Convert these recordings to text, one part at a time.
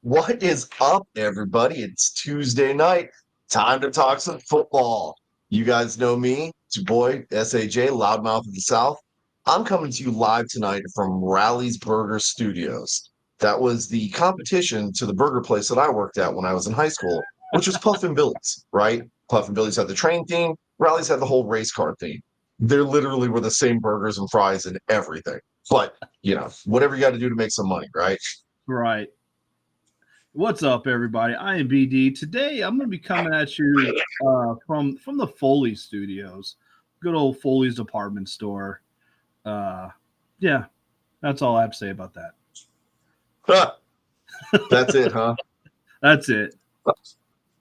What is up, everybody? It's Tuesday night. Time to talk some football. You guys know me. It's your boy, SAJ, Loudmouth of the South. I'm coming to you live tonight from Rally's Burger Studios. That was the competition to the burger place that I worked at when I was in high school, which was Puffin Billy's, right? Puffin Billy's had the train theme. Rally's had the whole race car theme. There literally were the same burgers and fries and everything. But, whatever you got to do to make some money, right? Right. What's up, everybody? I am BD. Today, I'm going to be coming at you from the Foley Studios, good old Foley's department store. Uh, yeah, that's all I have to say about that. That's it, huh? That's it.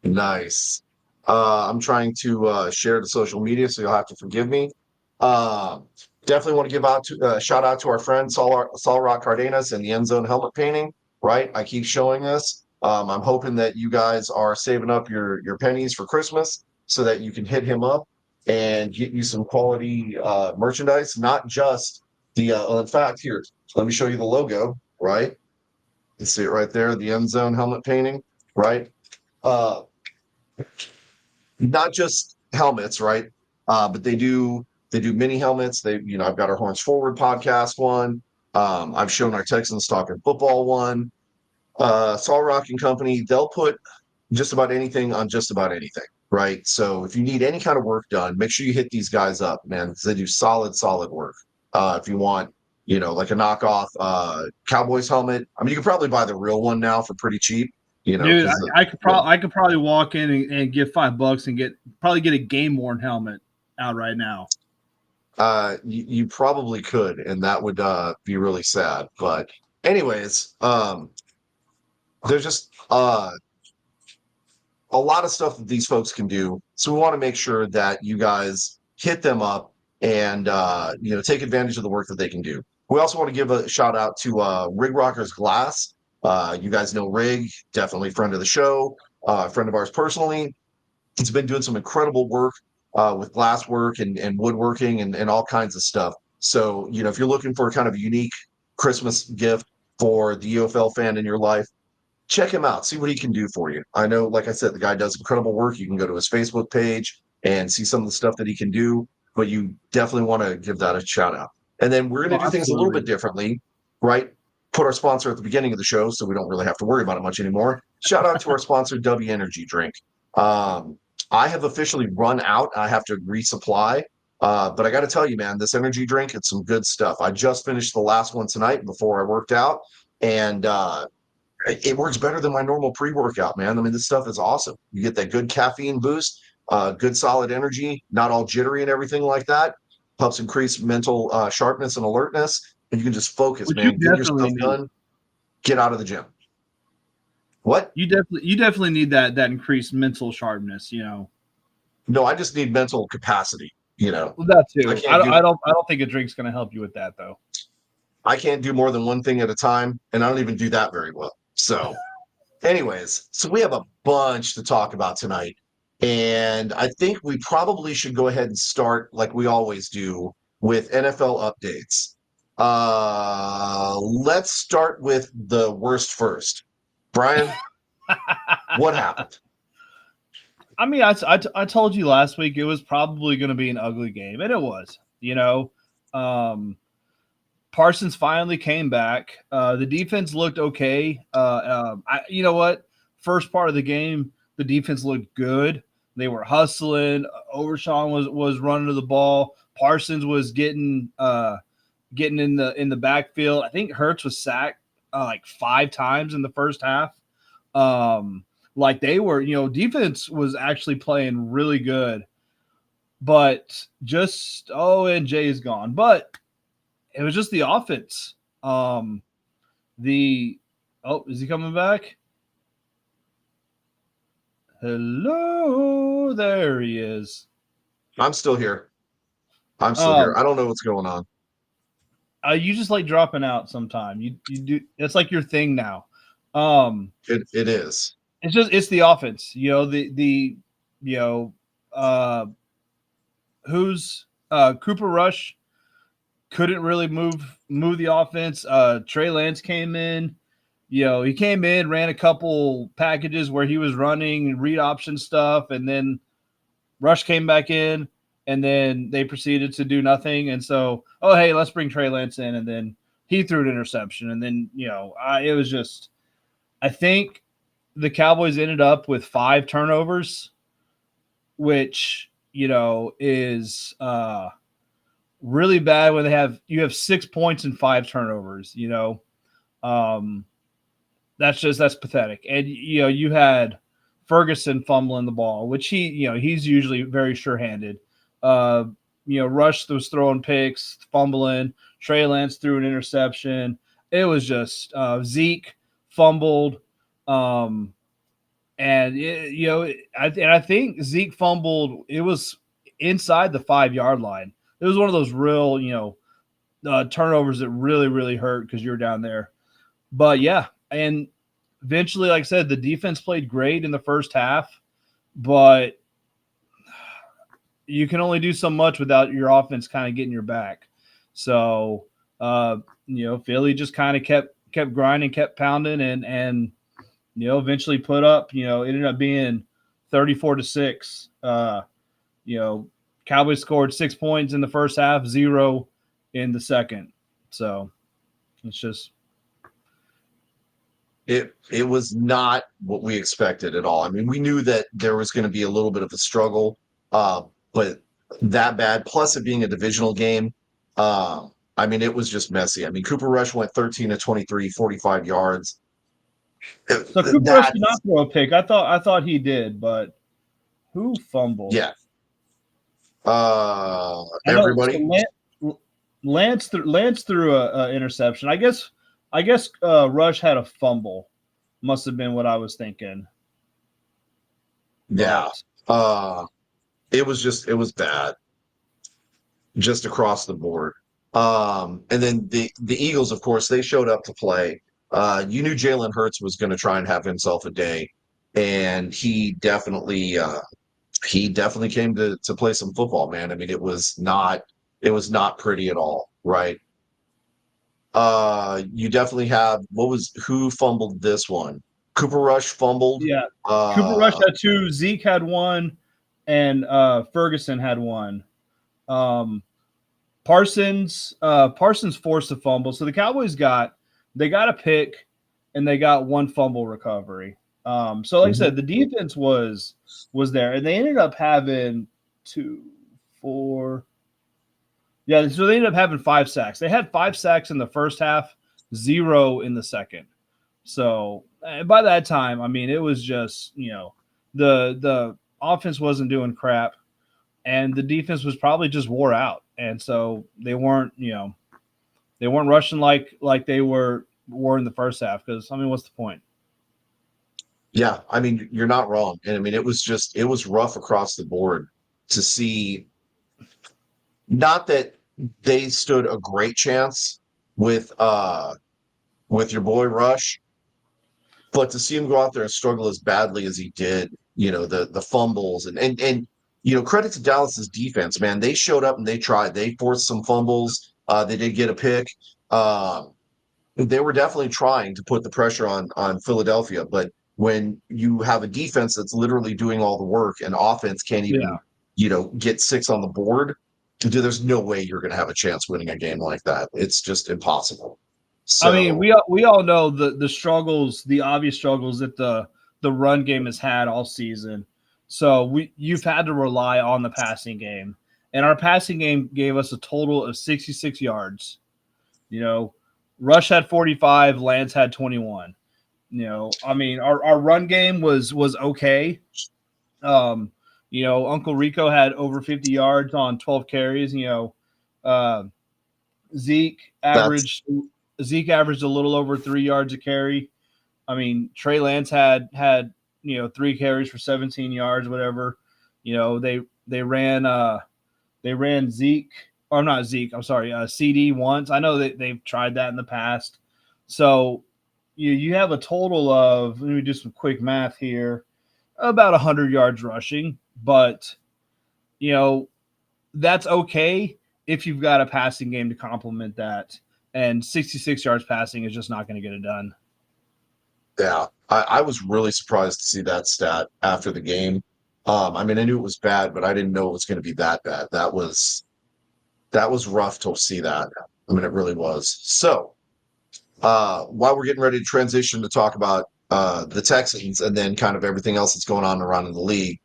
Nice. I'm trying to share the social media, so you'll have to forgive me. Uh, Definitely want to give out to shout out to our friend Saul Rock Cardenas and the end zone helmet painting. Right, I keep showing this. I'm hoping that you guys are saving up your pennies for Christmas so that you can hit him up and get you some quality merchandise, not just the. In fact, here, let me show you the logo. Right, you see it right there, the end zone helmet painting. Right. Uh, Not just helmets, right? But they do mini helmets. I've got our Horns Forward podcast one. I've shown our Texans talking football one. Saul Rock and Company, they'll put just about anything on just about anything, right? So if you need any kind of work done, make sure you hit these guys up, man, because they do solid work. If you want, like a knockoff Cowboys helmet, I mean, you can probably buy the real one now for pretty cheap, Dude, because I could probably walk in and give $5 and get a game worn helmet out right now. You probably could, and that would be really sad. But anyways, there's just a lot of stuff that these folks can do. So we want to make sure that you guys hit them up and take advantage of the work that they can do. We also want to give a shout out to Rig Rockers Glass. You guys know Rig, definitely friend of the show, friend of ours personally. He's been doing some incredible work with glass work and woodworking and all kinds of stuff. So, if you're looking for kind of a unique Christmas gift for the UFL fan in your life, check him out, see what he can do for you. I know, like I said, the guy does incredible work. You can go to his Facebook page and see some of the stuff that he can do, but you definitely want to give that a shout out. And then we're going to do things a little bit differently, right? Put our sponsor at the beginning of the show so we don't really have to worry about it much anymore. Shout out to our sponsor, W Energy Drink. I have officially run out. I have to resupply. But I got to tell you, man, this energy drink, it's some good stuff. I just finished the last one tonight before I worked out, and it works better than my normal pre-workout, man. I mean, this stuff is awesome. You get that good caffeine boost, good solid energy, not all jittery and everything like that. Helps increase mental sharpness and alertness, and you can just focus, Which man. you Get your definitely stuff need. done. Get out of the gym. What? You definitely need that increased mental sharpness. No, I just need mental capacity. Well, that too. I don't think a drink's going to help you with that though. I can't do more than one thing at a time, and I don't even do that very well. So, anyways, so we have a bunch to talk about tonight. And I think we probably should go ahead and start like we always do with NFL updates. Let's start with the worst first. Brian, what happened? I mean, I told you last week it was probably going to be an ugly game, and it was. Parsons finally came back. The defense looked okay. You know what? First part of the game, the defense looked good. They were hustling. Overshawn was running to the ball. Parsons was getting in the backfield. I think Hurts was sacked like 5 times in the first half. Like they were, defense was actually playing really good. But and Jay is gone. But it was just the offense. Is he coming back? Hello, there he is. I'm still here. I don't know what's going on. You just like dropping out sometime. You do. It's like your thing now. It is. It's the offense. Cooper Rush couldn't really move the offense. Trey Lance came in. he came in, ran a couple packages where he was running read option stuff, and then Rush came back in, and then they proceeded to do nothing. And so, oh, hey, let's bring Trey Lance in. And then he threw an interception. And then, it was just, I think the Cowboys ended up with 5 turnovers, which, is really bad when you have 6 points and 5 turnovers, um, that's pathetic. And, you had Ferguson fumbling the ball, which he's usually very sure-handed. Rush was throwing picks, fumbling. Trey Lance threw an interception. It was just Zeke fumbled, and I think Zeke fumbled. It was inside the 5-yard line. It was one of those real turnovers that really really hurt because you're down there. But yeah, and eventually, like I said, the defense played great in the first half, but you can only do so much without your offense kind of getting your back. So, Philly just kind of kept grinding, kept pounding, and eventually put up. It ended up being 34-6. Cowboys scored 6 points in the first half, 0 in the second. So it's just. It was not what we expected at all. I mean, we knew that there was going to be a little bit of a struggle, but that bad, plus it being a divisional game, I mean, it was just messy. I mean, Cooper Rush went 13 to 23, 45 yards. So Cooper Rush did not throw a pick. I thought he did, but who fumbled? Yeah. Everybody. So Lance threw a interception. I guess Rush had a fumble. Must have been what I was thinking. Yeah. It was bad. Just across the board. And then the Eagles, of course, they showed up to play. You knew Jalen Hurts was going to try and have himself a day, and he definitely came to play some football, man. I mean, it was not pretty at all, right? You definitely have who fumbled this one? Cooper Rush fumbled. Yeah. Cooper Rush had 2, Zeke had 1, and Ferguson had 1. Parsons forced a fumble. So the Cowboys got a pick and they got 1 fumble recovery. So like I said, the defense was there, and they ended up having 2, 4. Yeah, so they ended up having 5 sacks. They had 5 sacks in the first half, 0 in the second. So by that time, I mean, it was just, the offense wasn't doing crap, and the defense was probably just wore out. And so they weren't rushing like they were in the first half, because, I mean, what's the point? Yeah, I mean, you're not wrong. And I mean, it was rough across the board to see. Not that they stood a great chance with your boy Rush, but to see him go out there and struggle as badly as he did, the fumbles and credit to Dallas's defense, man. They showed up and they tried. They forced some fumbles. They did get a pick. They were definitely trying to put the pressure on Philadelphia, but when you have a defense that's literally doing all the work and offense can't even, get 6 on the board, there's no way you're going to have a chance winning a game like that. It's just impossible. So, I mean, we all know the struggles, the obvious struggles that the run game has had all season. So you've had to rely on the passing game, and our passing game gave us a total of 66 yards. Rush had 45, Lance had 21. I mean, our run game was okay. Uncle Rico had over 50 yards on 12 carries. Zeke averaged a little over 3 yards a carry. I mean, Trey Lance had 3 carries for 17 yards, whatever. They ran Zeke, or not Zeke, I'm sorry, CD once. I know that they've tried that in the past. So you have a total of, let me do some quick math here, about 100 yards rushing, but that's okay if you've got a passing game to complement that, and 66 yards passing is just not going to get it done. Yeah, I was really surprised to see that stat after the game. I mean, I knew it was bad, but I didn't know it was going to be that bad. That was rough to see that. I mean, it really was. So, while we're getting ready to transition to talk about the Texans and then kind of everything else that's going on around in the league,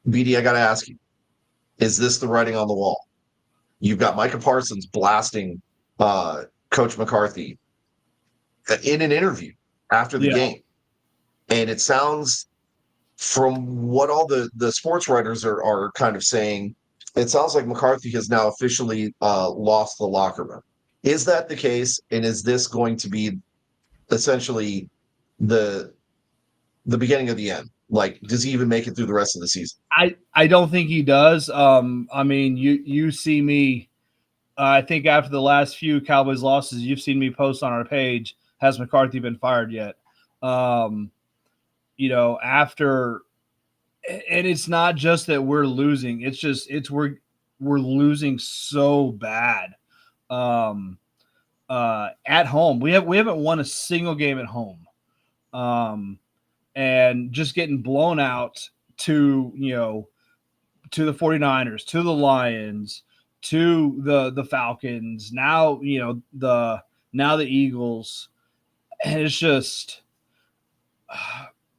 BD, I got to ask you: is this the writing on the wall? You've got Micah Parsons blasting Coach McCarthy in an interview after the Yeah. game, and it sounds from what all the sports writers are kind of saying, it sounds like McCarthy has now officially lost the locker room. Is that the case? And is this going to be essentially the the beginning of the end? Like, does he even make it through the rest of the season? I don't think he does. I mean, you see me. I think after the last few Cowboys losses, you've seen me post on our page. Has McCarthy been fired yet? Um, after, and it's not just that we're losing. It's just we're losing so bad. Um, at home, we haven't won a single game at home. Um, and just getting blown out to to the 49ers, to the Lions, to the Falcons, now the Eagles. And it's just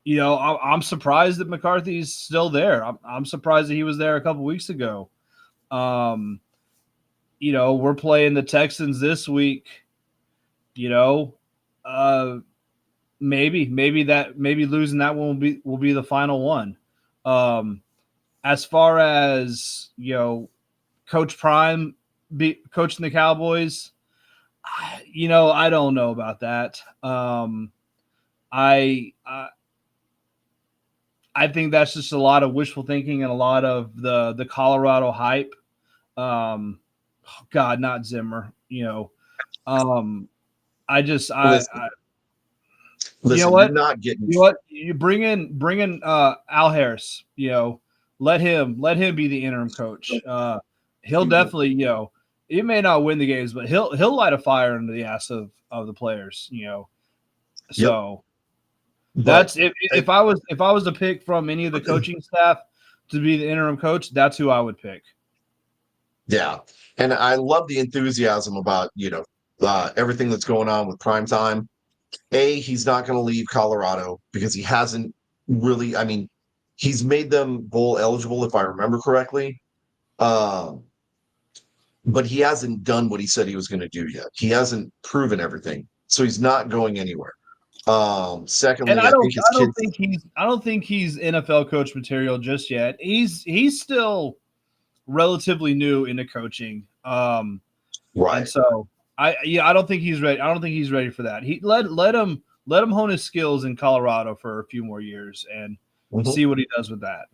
I'm surprised that McCarthy's still there. I'm surprised that he was there a couple weeks ago. Um, we're playing the Texans this week. You know, uh, maybe losing that one will be the final one. As far as Coach Prime be coaching the Cowboys, I don't know about that. I I think that's just a lot of wishful thinking and a lot of the Colorado hype. God, not Zimmer. Um, I just Listen, I you know listen, you're what not getting. you bring in Al Harris. Let him be the interim coach. He'll definitely it may not win the games, but he'll light a fire under the ass of the players. Yep, So but that's if I was to pick from any of the coaching staff to be the interim coach, that's who I would pick. yeah, and I love the enthusiasm about everything that's going on with prime time. He's not going to leave Colorado because he hasn't really. I mean, he's made them bowl eligible, if I remember correctly. Um, but he hasn't done what he said he was going to do yet. He hasn't proven everything, so he's not going anywhere. And Secondly, I I don't think his I don't kids. think he's NFL coach material just yet. He's still relatively new into coaching. And Right. so I don't think he's ready. I don't think he's ready for that. He let him hone his skills in Colorado for a few more years and Mhm. see what he does with that.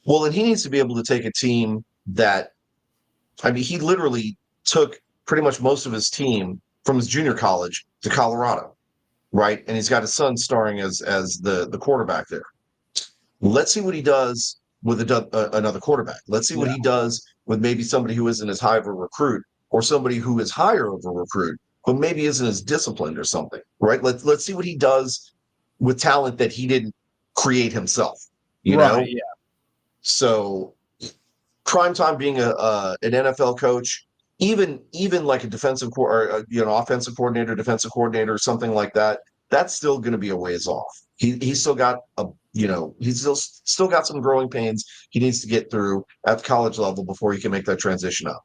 Well, and he needs to be able to take a team that. I mean, he literally took pretty much most of his team from his junior college to Colorado, right? And he's got his son starring as the quarterback there. Let's see what he does with another quarterback. Let's see what Yeah. he does with maybe somebody who isn't as high of a recruit or somebody who is higher of a recruit, but maybe isn't as disciplined or something, right? Let's see what he does with talent that he didn't create himself, you Right. know? Yeah. So prime time being an NFL coach, even like a defensive or offensive coordinator, defensive coordinator, something like that, that's still going to be a ways off. He's still got he's still got some growing pains he needs to get through at the college level before he can make that transition up.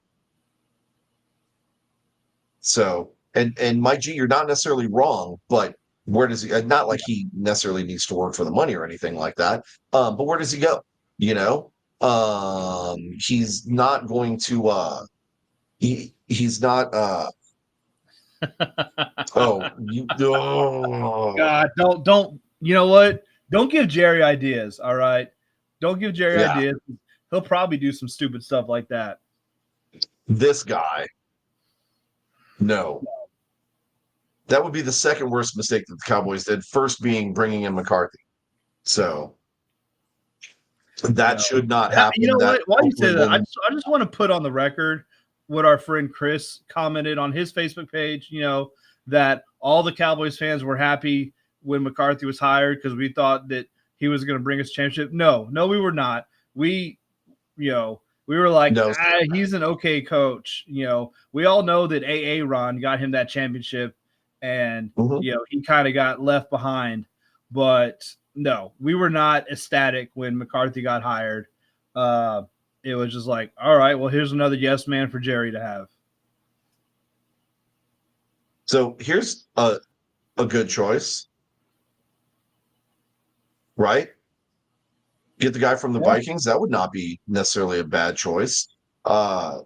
So and Mike G, you're not necessarily wrong, but where does he? Not like he necessarily needs to work for the money or anything like that. But where does he go? You know, he's not going to. He's not. Oh, God, don't. You know what? Don't give Jerry ideas. All right. Don't give Jerry yeah. ideas. He'll probably do some stupid stuff like that. This guy, no, that would be the second worst mistake that the Cowboys did. First being bringing in McCarthy. So You that know, should not you happen. know That what? Why do you hopefully say that? will. I just want to put on the record what our friend Chris commented on his Facebook page. That all the Cowboys fans were happy when McCarthy was hired because we thought that he was going to bring us championship. No, we were not. We were like, No, he's an okay coach. We all know that Ron got him that championship, and mhm. he kind of got left behind. But no, we were not ecstatic when McCarthy got hired. It was just like, all right, well, here's another yes man for Jerry to have. So here's a good choice, right? Get the guy from the Yeah. Vikings. That would not be necessarily a bad choice. Uh,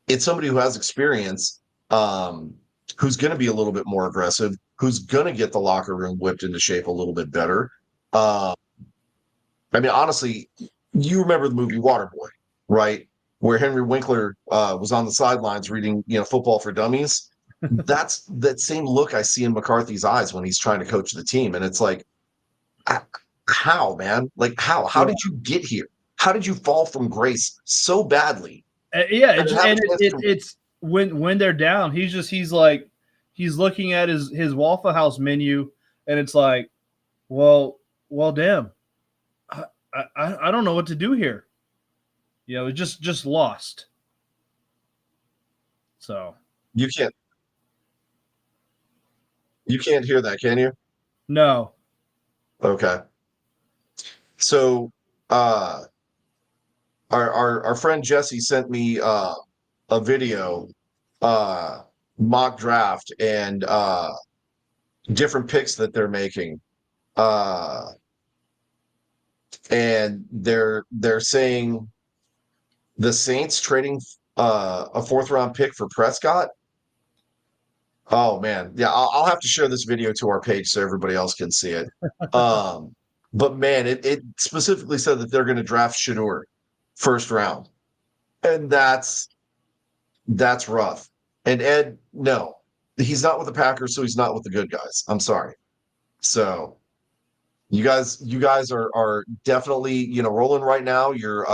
it's somebody who has experience, who's going to be a little bit more aggressive, who's going to get the locker room whipped into shape a little bit better. Uh, I mean, honestly, you remember the movie Waterboy, right? Where Henry Winkler was on the sidelines reading, Football for Dummies. That's that same look I see in McCarthy's eyes when he's trying to coach the team, and it's like, how, man? Like, how? How Yeah. did you get here? How did you fall from grace so badly? Yeah, And have a chance to it's when they're down, he's looking at his Waffle House menu, and it's like, well, damn, I don't know what to do here. It just lost. So you can't hear that, can you? no, Okay. So our friend Jesse sent me a video, mock draft and different picks that they're making. And they're saying the Saints trading a fourth round pick for Prescott. Oh man, yeah, I'll have to share this video to our page so everybody else can see it. But man, it specifically said that they're going to draft Shador first round, and that's rough. And Ed, no, he's not with the Packers, so he's not with the good guys. I'm sorry. So you guys are definitely rolling right now. You're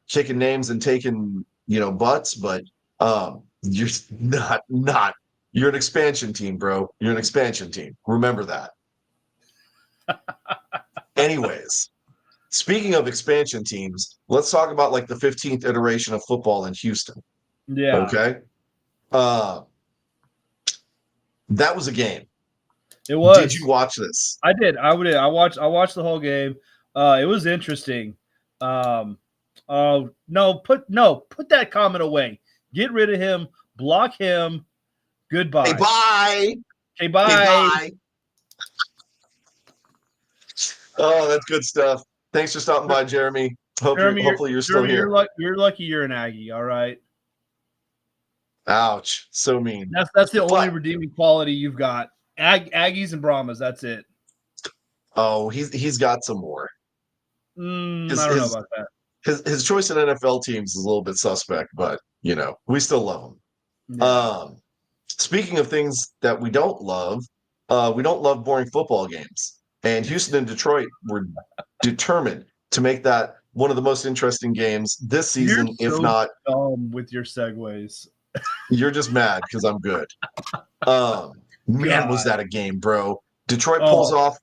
kicking names and taking butts, but you're not. You're an expansion team, bro. You're an expansion team. Remember that. Anyways, speaking of expansion teams, let's talk about like the 15th iteration of football in Houston. yeah, Okay. Uh, that was a game. it Did you was. watch this? I did. I watched the whole game. It was interesting. No, put that comment away. Get rid of him. Block him. Hey, Goodbye. bye. Okay, Hey, bye. bye. Oh, that's good stuff. Thanks for stopping by, Jeremy. Hopefully you're still Jeremy, here. you're lucky you're an Aggie. All right. Ouch. So mean. That's the only But redeeming quality you've got. Aggies and Brahmas. That's it. he's got some more. I His don't know his about that. his choice in NFL teams is a little bit suspect, but we still love him. Yeah. Speaking of things that we don't love boring football games. And Houston and Detroit were determined to make that one of the most interesting games this You're season, if so not. dumb with your segues. You're just mad because I'm good. Man, was God. that a game, bro? Detroit pulls Oh, off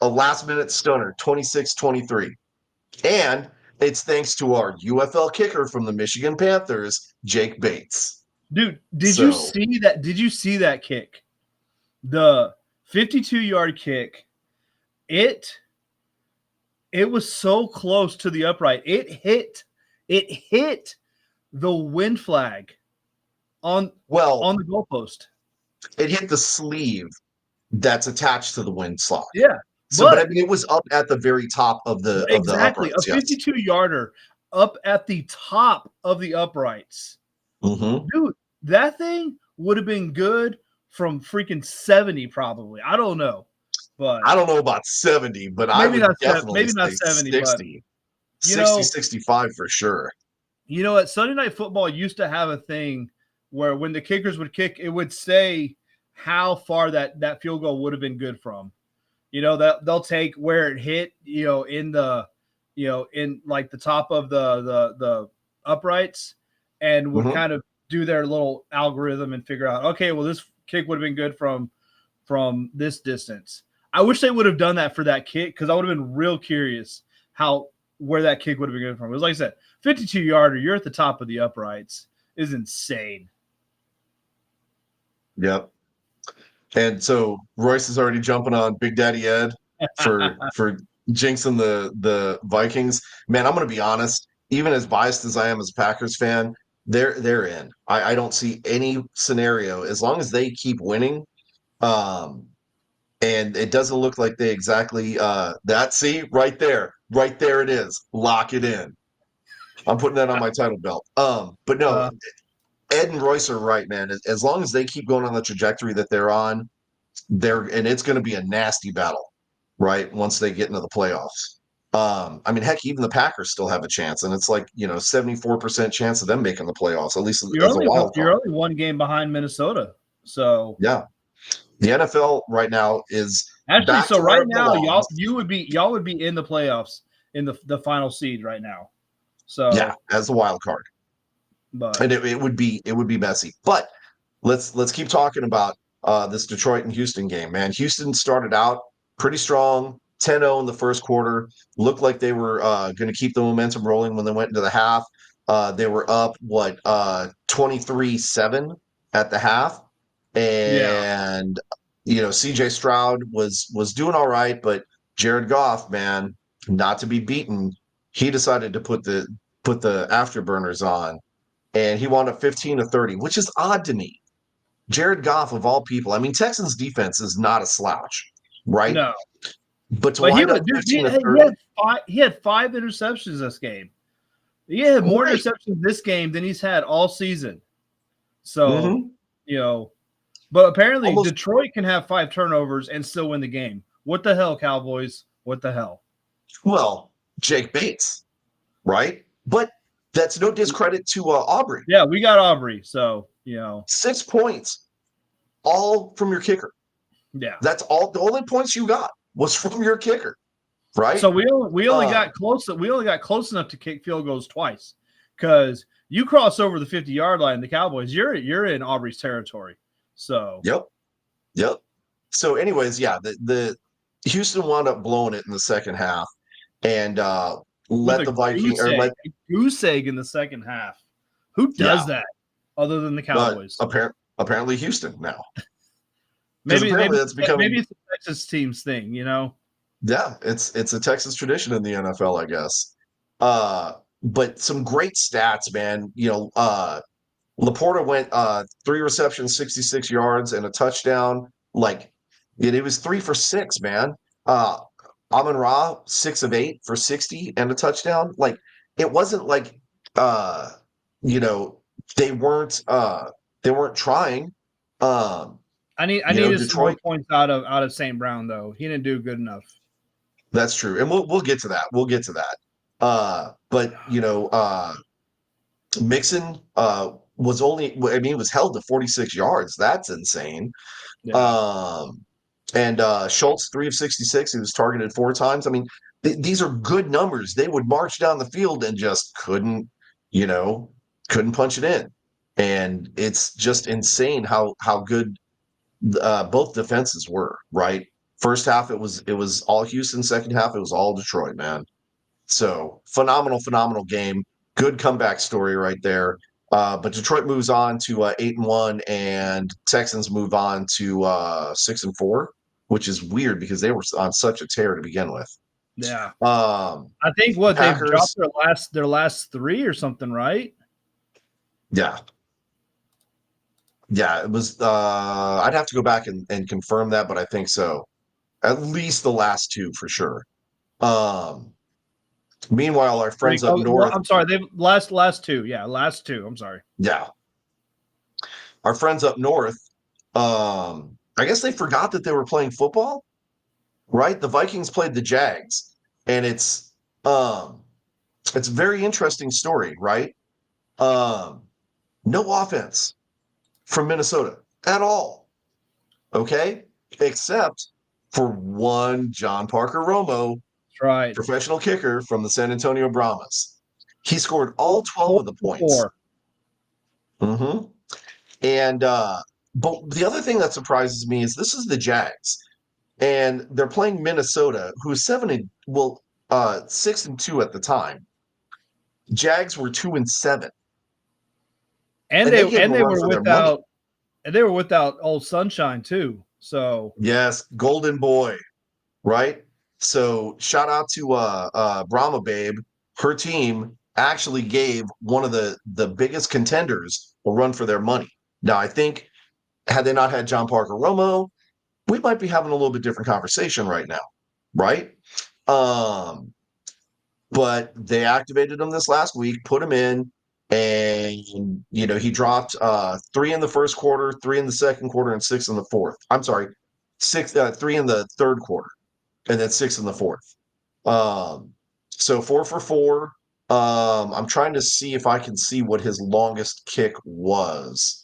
a last-minute stunner, 26-23. And it's thanks to our UFL kicker from the Michigan Panthers, Jake Bates. dude, did you So, see that? Did you see that kick? The 52-yard kick. It was so close to the upright. It hit the wind flag on well, the goalpost. it hit the sleeve that's attached to the wind slot. Yeah, So, but I but mean, it was up at the very top of the exactly a uprights. Yes. 52-yarder up at the top of the uprights. Mm-hmm. Dude, that thing would have been good from freaking 70 probably. I don't know. But I don't know about 70, but I maybe would not definitely maybe not say 70, but 60, you 60, know, 65 for sure. you know what? Sunday Night Football used to have a thing where when the kickers would kick, it would say how far that field goal would have been good from. That they'll take where it hit, in the, in like the top of the uprights, and would Mm-hmm. kind of do their little algorithm and figure out, okay, well, this kick would have been good from from this distance. I wish they would have done that for that kick because I would have been real curious where that kick would have been going from. It was like I said, 52-yarder. You're at the top of the uprights is insane. Yep. And so Royce is already jumping on Big Daddy Ed for jinxing the Vikings. Man, I'm going to be honest. Even as biased as I am as a Packers fan, they're in. I don't see any scenario as long as they keep winning. And it doesn't look like they exactly that. See right there it is. Lock it in. I'm putting that on my title belt. But no, Ed and Royce are right, man. As long as they keep going on the trajectory that they're on, and it's going to be a nasty battle, right? Once they get into the playoffs. I mean, heck, even the Packers still have a chance, and it's like 74% chance of them making the playoffs, at least as a wild You're card. only one game behind Minnesota, so Yeah, the NFL right now is actually, back so to where right it now, belongs. y'all would be in the playoffs in the final seed right now. So Yeah, as a wild card, but and it would be messy. But let's keep talking about this Detroit and Houston game, man. Houston started out pretty strong, 10-0 in the first quarter. Looked like they were going to keep the momentum rolling when they went into the half. They were up 23-7 at the half, yeah, and CJ Stroud was doing all right, but Jared Goff, man, not to be beaten, he decided to put the afterburners on, and he wound up 15-30, which is odd to me. Jared Goff, of all people, I mean, Texans defense is not a slouch, right? no, But to but wind up dude, 15 to 30, he had 5 interceptions this game. He had more right. interceptions this game than he's had all season. So Mm-hmm. but apparently Almost, Detroit can have 5 turnovers and still win the game. What the hell, Cowboys? What the hell? well, Jake Bates, right? But that's no discredit to Aubrey. Yeah, we got Aubrey, so 6 points, all from your kicker. yeah. That's all. The only points you got was from your kicker, So right? we only got close. We only got close enough to kick field goals twice because you cross over the 50-yard line. The Cowboys, you're in Aubrey's territory. So Yep. So, anyways, yeah, the Houston wound up blowing it in the second half, and with let a the Viking or let goose egg in the second half. Who yeah. does that other than the Cowboys? Apparently Houston now, because Maybe apparently that's becoming it's the Texas team's thing. it's a Texas tradition in the NFL, I guess. But some great stats, man. Laporta went 3 receptions, 66 yards, and a touchdown. Like it was 3 for 6, man. Uh Amon Ra, 6 of 8 for 60 and a touchdown. Like it wasn't like uh you know, they weren't trying. Um, I needed some more Detroit, points out of St. Brown though. He didn't do good enough. that's true. And we'll get to that. We'll get to that. But Mixon was only, I mean, he was held to 46 yards. That's insane. Yeah. Um, and Schultz, 3 of 66. He was targeted 4 times. I mean, these are good numbers. They would march down the field and just you know, couldn't punch it in. And it's just insane how good both defenses were. Right, first half it was all Houston. Second half it was all Detroit. Man, so phenomenal game. Good comeback story right there. But Detroit moves on to 8-1, and Texans move on to 6-4, which is weird because they were on such a tear to begin with. Yeah. Um, I think they've Packers, dropped their last 3 or something, right? yeah, it was. I'd have to go back and confirm that, but I think so. At least the last 2 for sure. Um, Meanwhile, our friends up north, I'm sorry. They've last 2. Yeah, last 2. I'm sorry. yeah, our friends up north, I guess they forgot that they were playing football, right? The Vikings played the Jags, and it's a very interesting story, right? Um, no offense from Minnesota at all, okay, except for one John Parker Romo, That's right. professional kicker from the San Antonio Brahmas. He scored all 12 4 of the for points. 4. Mm-hmm. And But the other thing that surprises me is this is the Jags, and they're playing Minnesota, who is 6-2 at the time. Jags were 2-7, And and they they gave them and a they run were for their money. without old Sunshine too. So Yes, Golden Boy, right? So shout out to Brahma Babe. Her team actually gave one of the biggest contenders a run for their money. Now, I think had they not had John Parker Romo, we might be having a little bit different conversation right now, right? Um, but they activated him this last week, put him in, and he dropped 3 in the first quarter, 3 in the second quarter, and 6 in the fourth. I'm sorry, 3 in the third quarter, and then 6 in the fourth. So 4 for 4. I'm trying to see if I can see what his longest kick was.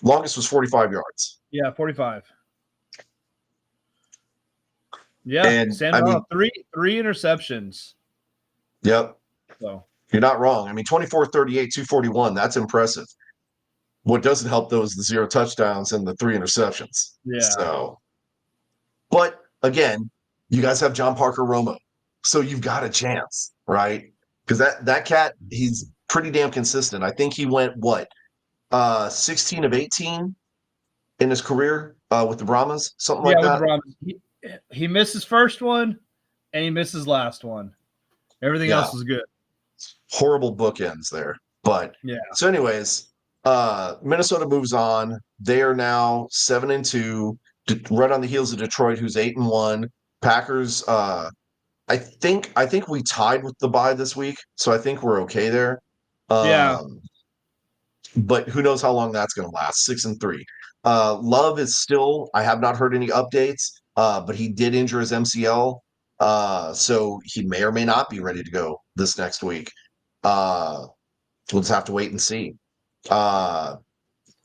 Longest was 45 yards. yeah, 45. Yeah, And Sam I mean, Darnold, three interceptions. yep, So you're not wrong. I mean, 24, 38, 241, that's impressive. What doesn't help though is the 0 touchdowns and the 3 interceptions. yeah, So, but again, you guys have John Parker Romo. So you've got a chance, right? Because that cat, he's pretty damn consistent. I think he went 16 of 18 in his career with the Brahmas, something yeah. like With the that. Browns, he missed his first one, and he missed his last one. Everything Yeah, else was good. horrible bookends there. But Yeah, so, anyways, Minnesota moves on. They are now 7-2, right on the heels of Detroit, who's 8-1. Packers. I think we tied with the bye this week, so I think we're okay there. yeah, Um, but who knows how long that's going to last? 6-3. Love is still. I have not heard any updates, but he did injure his MCL, so he may or may not be ready to go this next week. We'll just have to wait and see. Uh,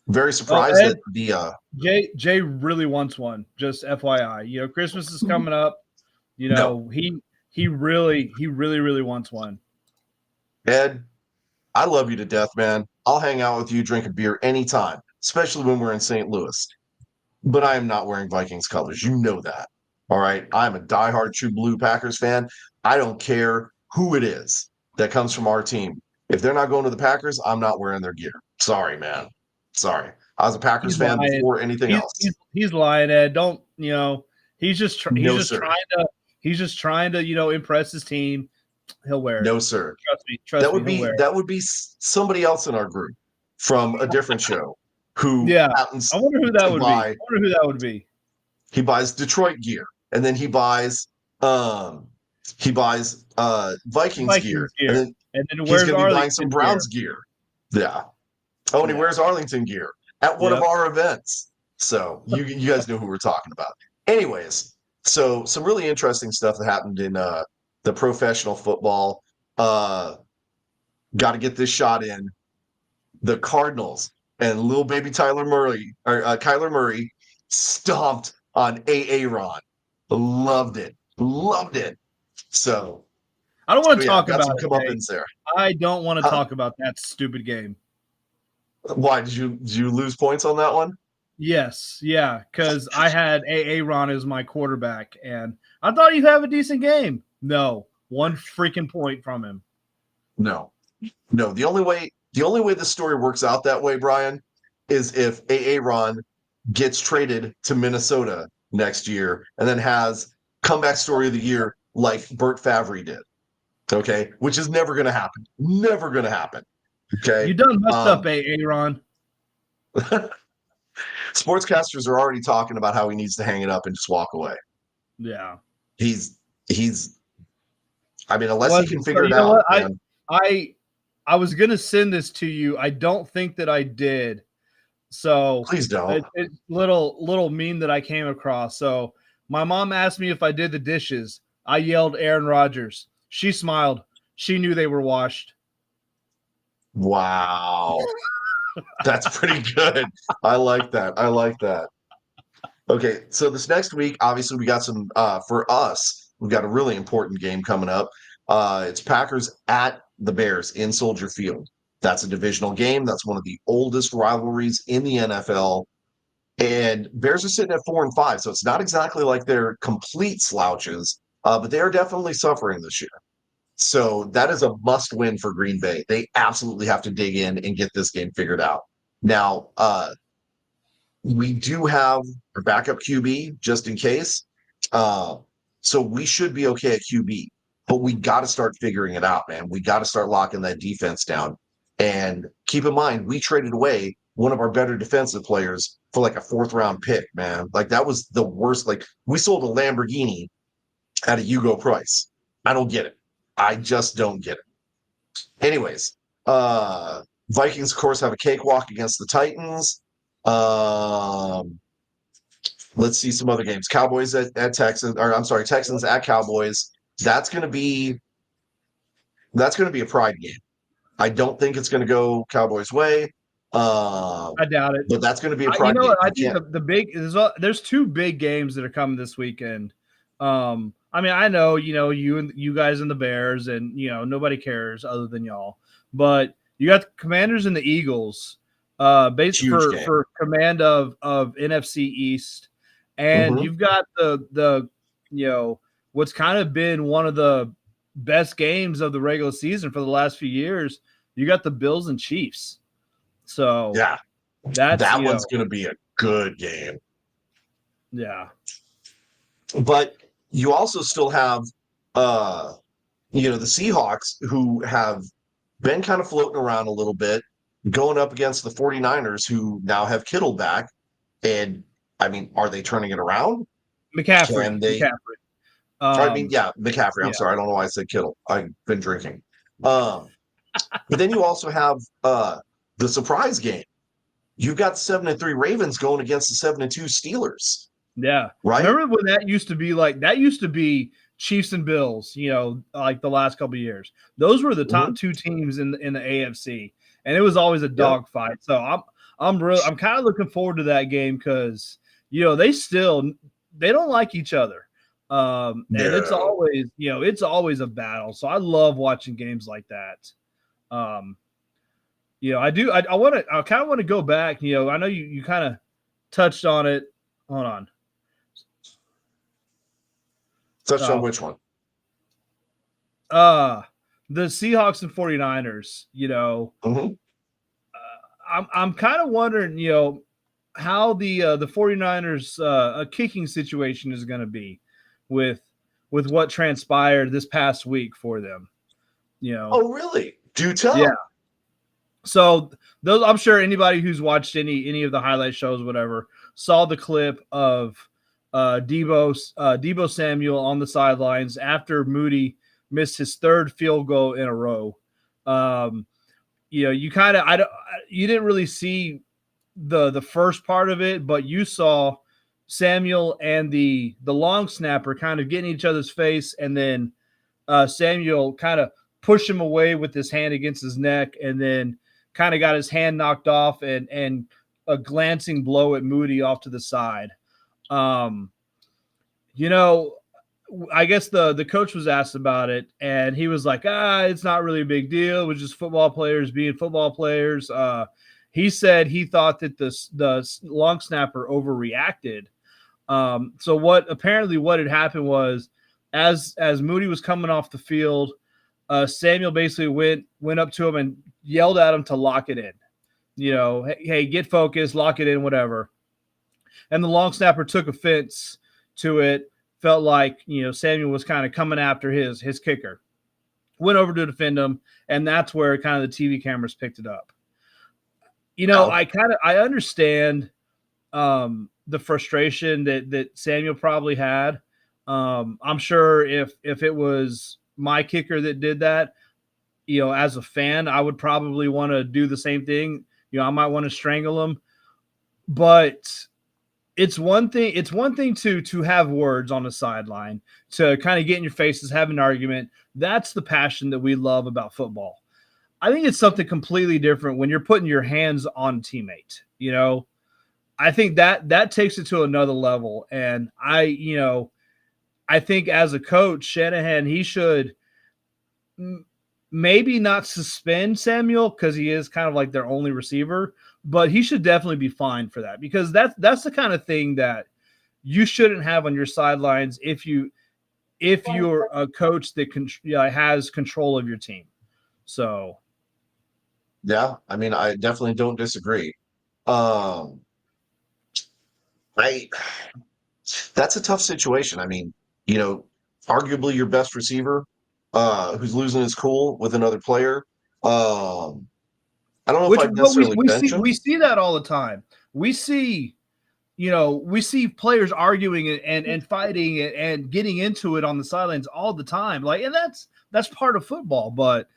very Oh, surprised Ed, that the Jay really wants one. Just FYI, Christmas is coming up. no He really wants one. Ed. I love you to death, man. I'll hang out with you, drink a beer anytime, especially when we're in St. Louis. But I am not wearing Vikings colors. You know that. All right. I'm a diehard True Blue Packers fan. I don't care who it is that comes from our team. If they're not going to the Packers, I'm not wearing their gear. Sorry, man. Sorry. I was a Packers He's fan lying. before anything He's else. he's, he's lying, Ed. Don't He's just No, sir. trying to impress his team. He'll wear it. No, sir. Trust me, he'll wear it. That would be somebody else in our group from a different show who Yeah, I happens wonder who that to would be. buy. I wonder who that would be. He buys Detroit gear, and then um he buys Vikings gear, Vikings and gear, then and then he's where's gonna be buying some Arlington gear? Browns gear. Yeah. Oh, and he Yeah. wears Arlington gear at one of Yep. our events. So you guys know who we're talking about. Anyways, so some really interesting stuff that happened in the professional football. Got to get this shot in. The Cardinals and little baby Kyler Murray stomped on Aaron. Loved it. Loved it. So, I don't want to yeah, talk got about some it, Jay. comeuppance there. I don't want to Huh? talk about that stupid game. Why did you lose points on that one? Yes, yeah, because I had Aaron as my quarterback, and I thought he'd have a decent game. No, one freaking point from him. No. No. The only way the story works out that way, Brian, is if Aaron gets traded to Minnesota next year and then has comeback story of the year like Burt Favre did. Okay, which is never going to happen. Never going to happen. You Okay. done messed up, Aaron. Sportscasters are already talking about how he needs to hang it up and just walk away. Yeah. He's. I mean, unless Well, he can so figure it you know out, what? man. I was gonna send this to you. I don't think that I did. So Please don't. it's little meme that I came across. So my mom asked me if I did the dishes. I yelled Aaron Rodgers. She smiled. She knew they were washed. Wow, that's pretty good. I like that. I like that. Okay, so this next week, obviously, we got some for us. We've got a really important game coming up. It's Packers at the Bears in Soldier Field. That's a divisional game. That's one of the oldest rivalries in the NFL. And Bears are sitting at 4-5, so it's not exactly like they're complete slouches, but they are definitely suffering this year. So that is a must win for Green Bay. They absolutely have to dig in and get this game figured out. Now, we do have a backup QB just in case. So we should be okay at QB, but we got to start figuring it out, man. We got to start locking that defense down. And keep in mind, we traded away one of our better defensive players for like a 4th-round pick, man. Like that was the worst. Like we sold a Lamborghini at a Hugo price. I don't get it. I just don't get it. Anyways, Vikings, of course, have a cakewalk against the Titans. Let's see some other games. Cowboys at Texans, or I'm sorry, Texans at Cowboys. That's going to be a pride game. I don't think it's going to go Cowboys' way. I doubt it. But that's going to be a You pride know game. what? I think the big there's 2 big games that are coming this weekend. I mean, I know you guys and the Bears, and nobody cares other than y'all. But you got the Commanders and the Eagles, basically for command of NFC East, and you've got the what's kind of been one of the best games of the regular season for the last few years. You got the Bills and Chiefs. So yeah, that one's going to be a good game. Yeah. But you also still have, the Seahawks, who have been kind of floating around a little bit, going up against the 49ers, who now have Kittle back. And, I mean, are they turning it around? McCaffrey. McCaffrey. I'm sorry. I don't know why I said Kittle. I've been drinking. But then you also have the surprise game. You've got 7-3 Ravens going against the 7-2 Steelers. Yeah. Right. Remember when that used to be Chiefs and Bills, like the last couple of years. Those were the top 2 teams in the AFC, and it was always a dogfight. So I'm kind of looking forward to that game because they don't like each other. And it's always a battle. So I love watching games like that. I kind of want to go back. I know you kind of touched on it. Hold on. Touched on which one? The Seahawks and 49ers, I'm kind of wondering, how the 49ers kicking situation is going to be with what transpired this past week for them. Oh, really? Do tell. Yeah. So those, I'm sure anybody who's watched any of the highlight shows, whatever, saw the clip of Deebo Samuel on the sidelines after Moody missed his 3rd field goal in a row. You didn't really see the first part of it, but you saw Samuel and the long snapper kind of getting each other's face, and then Samuel kind of pushed him away with his hand against his neck, and then kind of got his hand knocked off and a glancing blow at Moody off to the side. I guess the coach was asked about it, and he was like, it's not really a big deal. It was just football players being football players. He said he thought that the long snapper overreacted. So what had happened was, as Moody was coming off the field, Samuel basically went up to him and yelled at him to lock it in. Hey, get focused, lock it in, whatever. And the long snapper took offense to it, felt like, Samuel was kind of coming after his kicker. Went over to defend him, and that's where kind of the TV cameras picked it up. I understand the frustration that Samuel probably had. I'm sure if it was my kicker that did that, as a fan, I would probably want to do the same thing. I might want to strangle him, but it's one thing to have words on the sideline, to kind of get in your faces, have an argument. That's the passion that we love about football. I think it's something completely different when you're putting your hands on a teammate. I think that takes it to another level. And I think as a coach, Shanahan, he should maybe not suspend Samuel because he is kind of like their only receiver, but he should definitely be fined for that because that's the kind of thing that you shouldn't have on your sidelines if you're a coach that has control of your team. So Yeah, I mean, I definitely don't disagree. Um, I That's a tough situation. I mean, you know, arguably your best receiver, who's losing his cool with another player. Um, I don't know if which I'd what we necessarily we bench see him. we see that all the time. We see we see players arguing and fighting and getting into it on the sidelines all the time. Like, and that's part of football. But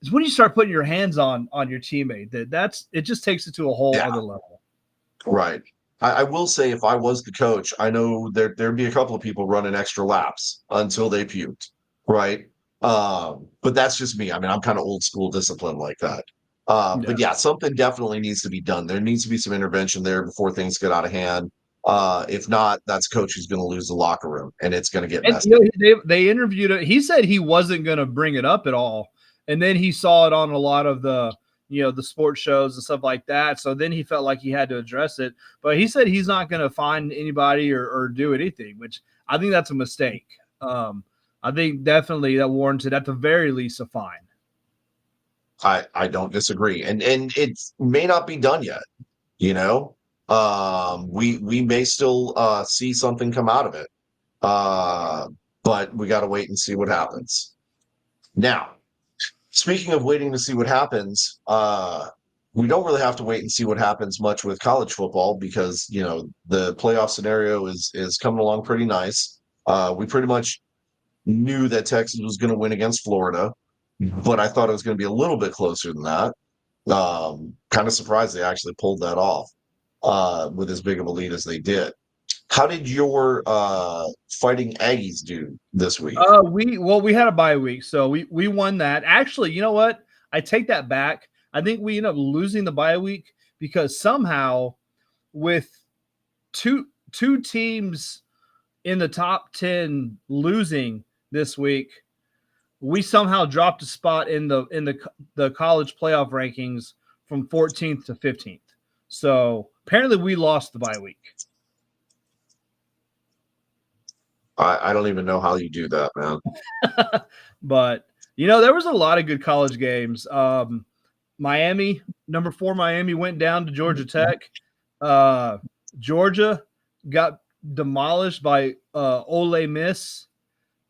it's when you start putting your hands on your teammate that's it just takes it to a whole Yeah, other level. right. I will say, if I was the coach, I know there'd be a couple of people running extra laps until they puked, right? But that's just me. I mean, I'm kind of old school discipline like that. Yeah. But yeah, something definitely needs to be done. There needs to be some intervention there before things get out of hand. If not, that's coach who's going to lose the locker room, and it's going to get And messy. they interviewed it. He said he wasn't going to bring it up at all, and then he saw it on a lot of the sports shows and stuff like that. So then he felt like he had to address it. But he said he's not going to find anybody or do anything, which I think that's a mistake. I think definitely that warranted at the very least a fine. I don't disagree, and it may not be done yet. You know, we may still see something come out of it, uh, but we got to wait and see what happens. Now, speaking of waiting to see what happens, we don't really have to wait and see what happens much with college football because the playoff scenario is coming along pretty nice. We pretty much knew that Texas was going to win against Florida, but I thought it was going to be a little bit closer than that. Kind of surprised they actually pulled that off with as big of a lead as they did. How did your Fighting Aggies do this week? We had a bye week, so we won that. Actually, you know what? I take that back. I think we ended up losing the bye week because somehow with two teams in the top 10 losing this week, we somehow dropped a spot in the college playoff rankings from 14th to 15th. So apparently we lost the bye week. I don't even know how you do that, man. But there was a lot of good college games. Miami, number 4 Miami went down to Georgia Tech. Uh, Georgia got demolished by Ole Miss.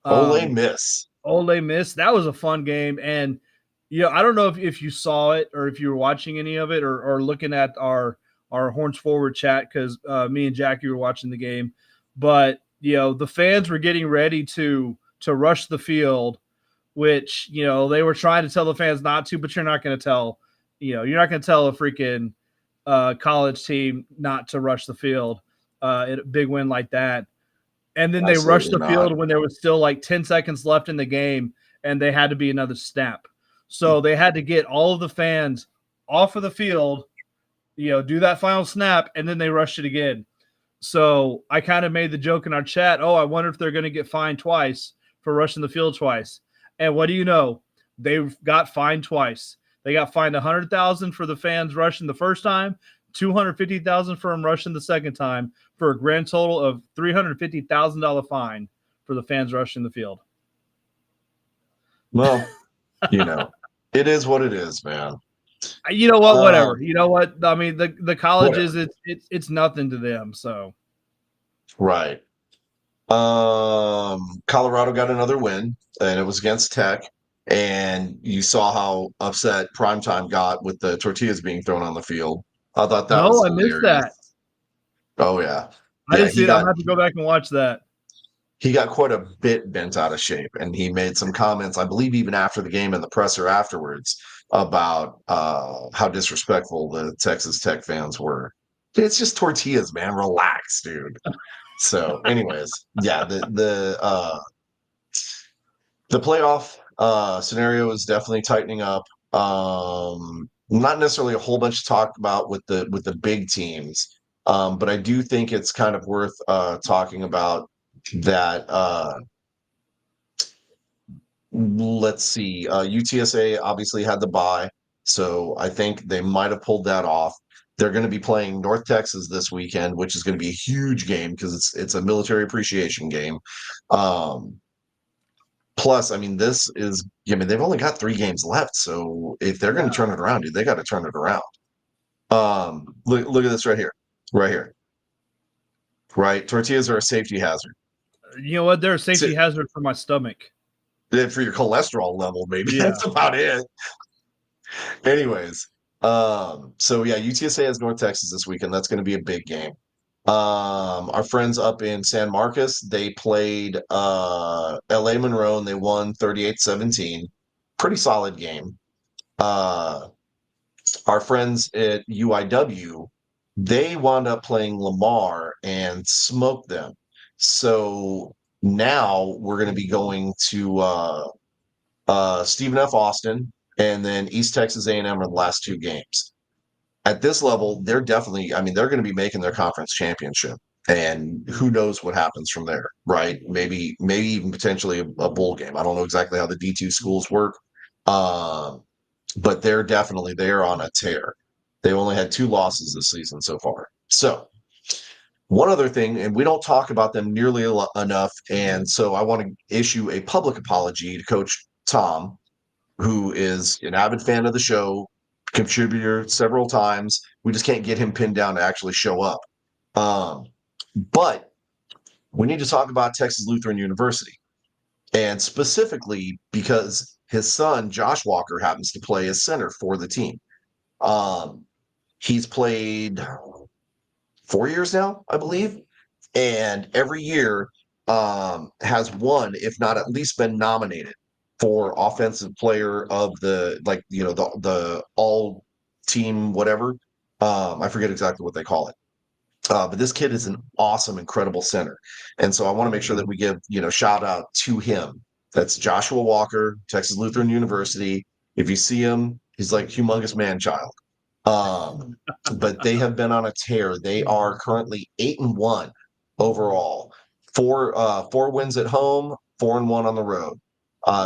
Ole Um, Miss. Ole Miss. That was a fun game. And, I don't know if you saw it or if you were watching any of it or looking at our Horns Forward chat because me and Jackie were watching the game. But, the fans were getting ready to rush the field, which, they were trying to tell the fans not to, but you're not going to tell, you're not going to tell a freaking college team not to rush the field at a big win like that. And then they rushed Absolutely the not. field when there was still like 10 seconds left in the game, and they had to be another snap. So they had to get all of the fans off of the field, do that final snap, and then they rushed it again. So I kind of made the joke in our chat, I wonder if they're going to get fined twice for rushing the field twice. And what do you know? They got fined twice. They got fined $100,000 for the fans rushing the first time, $250,000 for them rushing the second time, for a grand total of $350,000 fine for the fans rushing the field. Well, it is what it is, man. You know what? Um, Whatever. You know what? I mean, the Whatever. colleges, it's nothing to them. So Right. Colorado got another win, and it was against Tech. And you saw how upset Primetime got with the tortillas being thrown on the field. I thought that was no, I missed that. hilarious. Oh yeah, I yeah. didn't see it. I'm gonna have to go back and watch that. He got quite a bit bent out of shape, and he made some comments, I believe, even after the game in the presser afterwards about how disrespectful the Texas Tech fans were. It's just tortillas, man. Relax, dude. So, anyways, yeah, the playoff scenario is definitely tightening up. Not necessarily a whole bunch to talk about with the big teams, but I do think it's kind of worth talking about that let's see. UTSA obviously had the bye, so I think they might have pulled that off. They're going to be playing North Texas this weekend, which is going to be a huge game because it's a military appreciation game. Um, Plus, I mean, this is, I mean, they've only got 3 games left. So if they're going Yeah. to turn it around, dude, they got to turn it around. Look at this right here, right here, right. Tortillas are a safety hazard. You know what? They're a So, safety hazard for my stomach. for your cholesterol level, maybe Yeah. that's about it. Anyways, so yeah, UTSA has North Texas this weekend. That's going to be a big game. Our friends up in San Marcos, they played LA Monroe and they won 38-17. Pretty solid game. Uh, our friends at UIW, they wound up playing Lamar and smoked them. So now we're going to be going to Stephen F. Austin and then East Texas A&M are the last 2 games. At this level, they're definitely, I mean, they're going to be making their conference championship. And who knows what happens from there, right? Maybe even potentially a bowl game. I don't know exactly how the D2 schools work. Um, but they're on a tear. They only had 2 losses this season so far. So one other thing, and we don't talk about them nearly enough, and so I want to issue a public apology to Coach Tom, who is an avid fan of the show, contributor several times. We just can't get him pinned down to actually show up. Um, but we need to talk about Texas Lutheran University, and specifically because his son Josh Walker happens to play as center for the team. Um, he's played 4 years now, I believe, and every year has won, if not at least been nominated for offensive player of the the all team whatever. I forget exactly what they call it. But this kid is an awesome, incredible center, and so I want to make sure that we give shout out to him. That's Joshua Walker, Texas Lutheran University. If you see him, he's like humongous man child. Um, but they have been on a tear. They are currently 8-1 overall. Four wins at home, 4-1 on the road.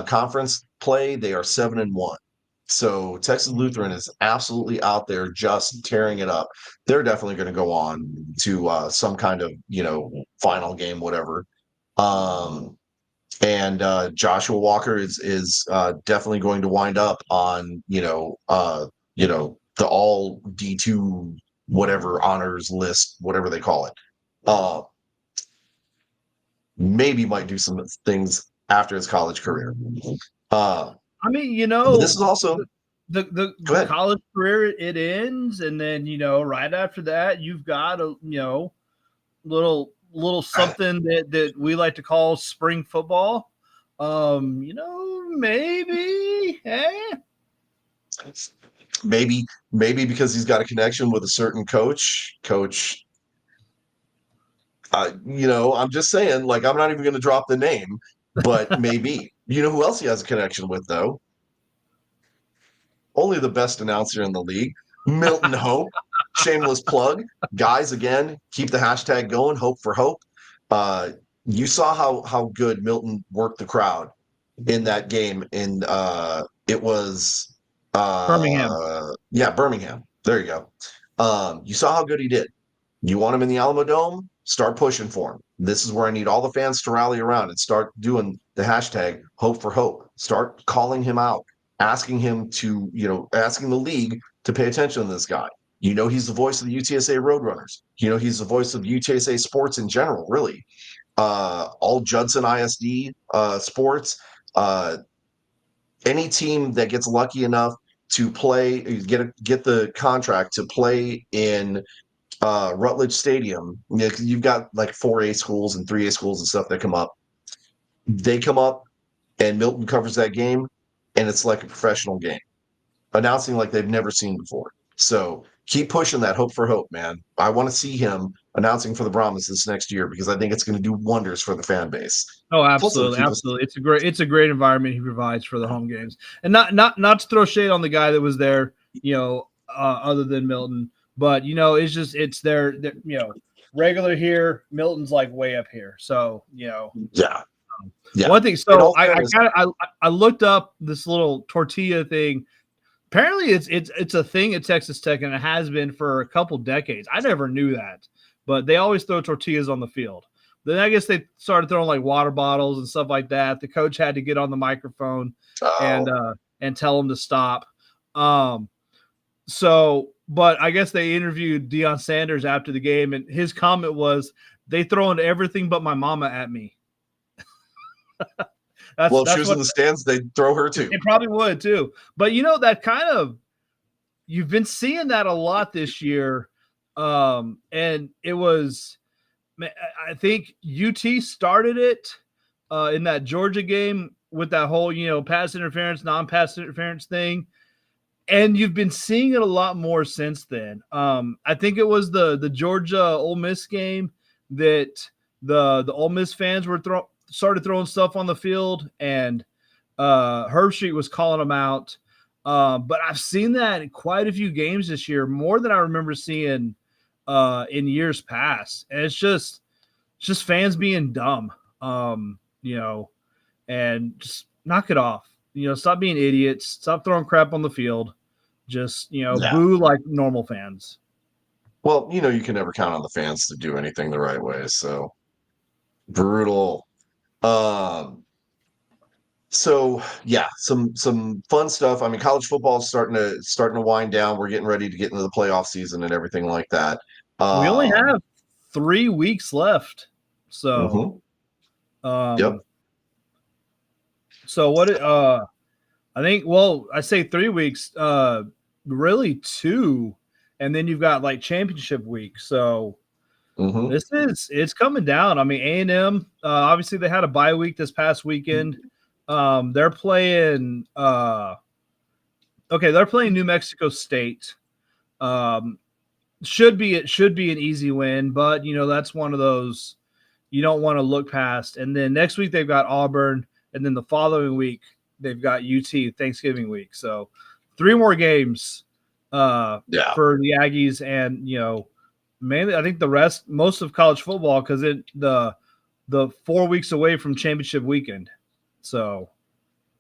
Conference play, they are 7-1. So Texas Lutheran is absolutely out there just tearing it up. They're definitely going to go on to some kind of final game, whatever. Um, and Joshua Walker is definitely going to wind up on the all D2 whatever honors list, whatever they call it. Uh, Maybe might do some things after his college career. I mean, But this is also go the ahead. college career, it ends, and then right after that, you've got a little something that we like to call spring football. Maybe, Maybe because he's got a connection with a certain coach. I'm just saying, like, I'm not even going to drop the name, but maybe. You know who else he has a connection with, though? Only the best announcer in the league, Milton Hope. Shameless plug. Guys, again, keep the hashtag going, Hope for Hope. Uh, you saw how good Milton worked the crowd in that game. It was Birmingham. Birmingham. There you go. You saw how good he did. You want him in the Alamo Dome? Start pushing for him. This is where I need all the fans to rally around and start doing the hashtag Hope for Hope. Start calling him out, asking him to, asking the league to pay attention to this guy. He's the voice of the UTSA Roadrunners. He's the voice of UTSA sports in general, really. All Judson ISD sports. Any team that gets lucky enough to play, get the contract to play in Rutledge Stadium, you've got like 4A schools and 3A schools and stuff that come up. They come up and Milton covers that game, and it's like a professional game, announcing like they've never seen before. So keep pushing that Hope for Hope, man. I want to see him announcing for the Brahmas this next year because I think it's going to do wonders for the fan base. Oh, Plus, it'll absolutely, keep us. absolutely. It's a great environment he provides for the home games, and not to throw shade on the guy that was there, other than Milton, but it's their regular here. Milton's like way up here, so Yeah. Yeah. One thing, In so all fairness, I looked up this little tortilla thing. Apparently, it's a thing at Texas Tech, and it has been for a couple decades. I never knew that, but they always throw tortillas on the field. Then I guess they started throwing like water bottles and stuff like that. The coach had to get on the microphone and oh, uh, and tell them to stop. Um, but I guess they interviewed Deion Sanders after the game, and his comment was, "They throwing everything but my mama at me." well, if she That's was in what the stands, they'd throw her too. it probably would too. But that kind of you've been seeing that a lot this year, and it was. I think UT started it in that Georgia game with that whole pass interference, non-pass interference thing. And you've been seeing it a lot more since then. I think it was the Georgia Ole Miss game that the Ole Miss fans were started throwing stuff on the field, and Herb Street was calling them out. But I've seen that in quite a few games this year, more than I remember seeing in years past. And it's just fans being dumb, and just knock it off. Stop being idiots. Stop throwing crap on the field. Just Yeah. boo like normal fans. Well, you can never count on the fans to do anything the right way. So brutal. Um, so yeah, some fun stuff. I mean, college football is starting to wind down. We're getting ready to get into the playoff season and everything like that. We only Um, have 3 weeks left, so mhm. Yep. um, so what? I think. Well, I say 3 weeks. Really two, and then you've got like championship week. So Hmm. it's coming down. I mean, A&M. Obviously, they had a bye week this past weekend. They're playing. Okay, they're playing New Mexico State. Um, it should be an easy win, but that's one of those you don't want to look past. And then next week they've got Auburn, and then the following week they've got UT Thanksgiving week. So 3 more games Yeah. for the Aggies, and mainly I think most of college football, because the 4 weeks away from championship weekend. So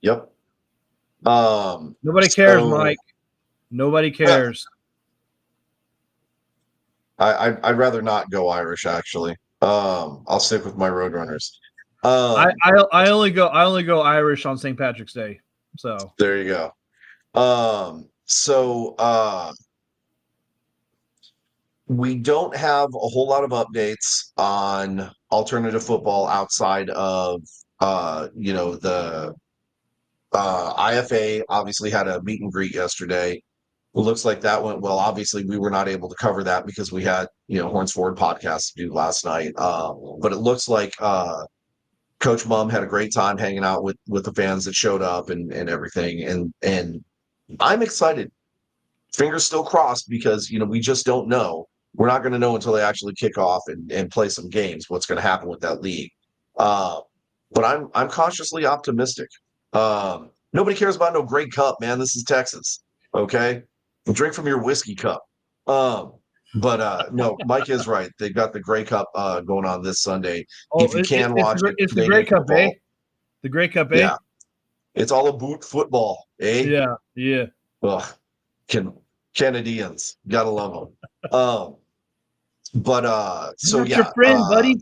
Yep. nobody cares, So Mike. Nobody cares. I'd rather not go Irish actually. I'll stick with my Roadrunners. I, Um, I I only go Irish on St. Patrick's Day. So there you go. So we don't have a whole lot of updates on alternative football outside of the IFA obviously had a meet and greet yesterday. It looks like that went well. Obviously, we were not able to cover that because we had Horns Forward podcast to do last night. But it looks like Coach Mum had a great time hanging out with the fans that showed up and everything. And I'm excited. Fingers still crossed because we just don't know. We're not going to know until they actually kick off and play some games what's going to happen with that league. Uh, but I'm cautiously optimistic. Nobody cares about no Grey Cup, man. This is Texas. Okay. Drink from your whiskey cup. Um, but no, Mike is right. They've got the Grey Cup going on this Sunday. If you can watch it, it's the Grey Canadian Cup, eh? football. The Grey Cup, eh? Yeah. It's all about football, eh? Yeah, yeah. Ugh, can Canadians. Gotta love them. But I'm so not your yeah, friend, buddy.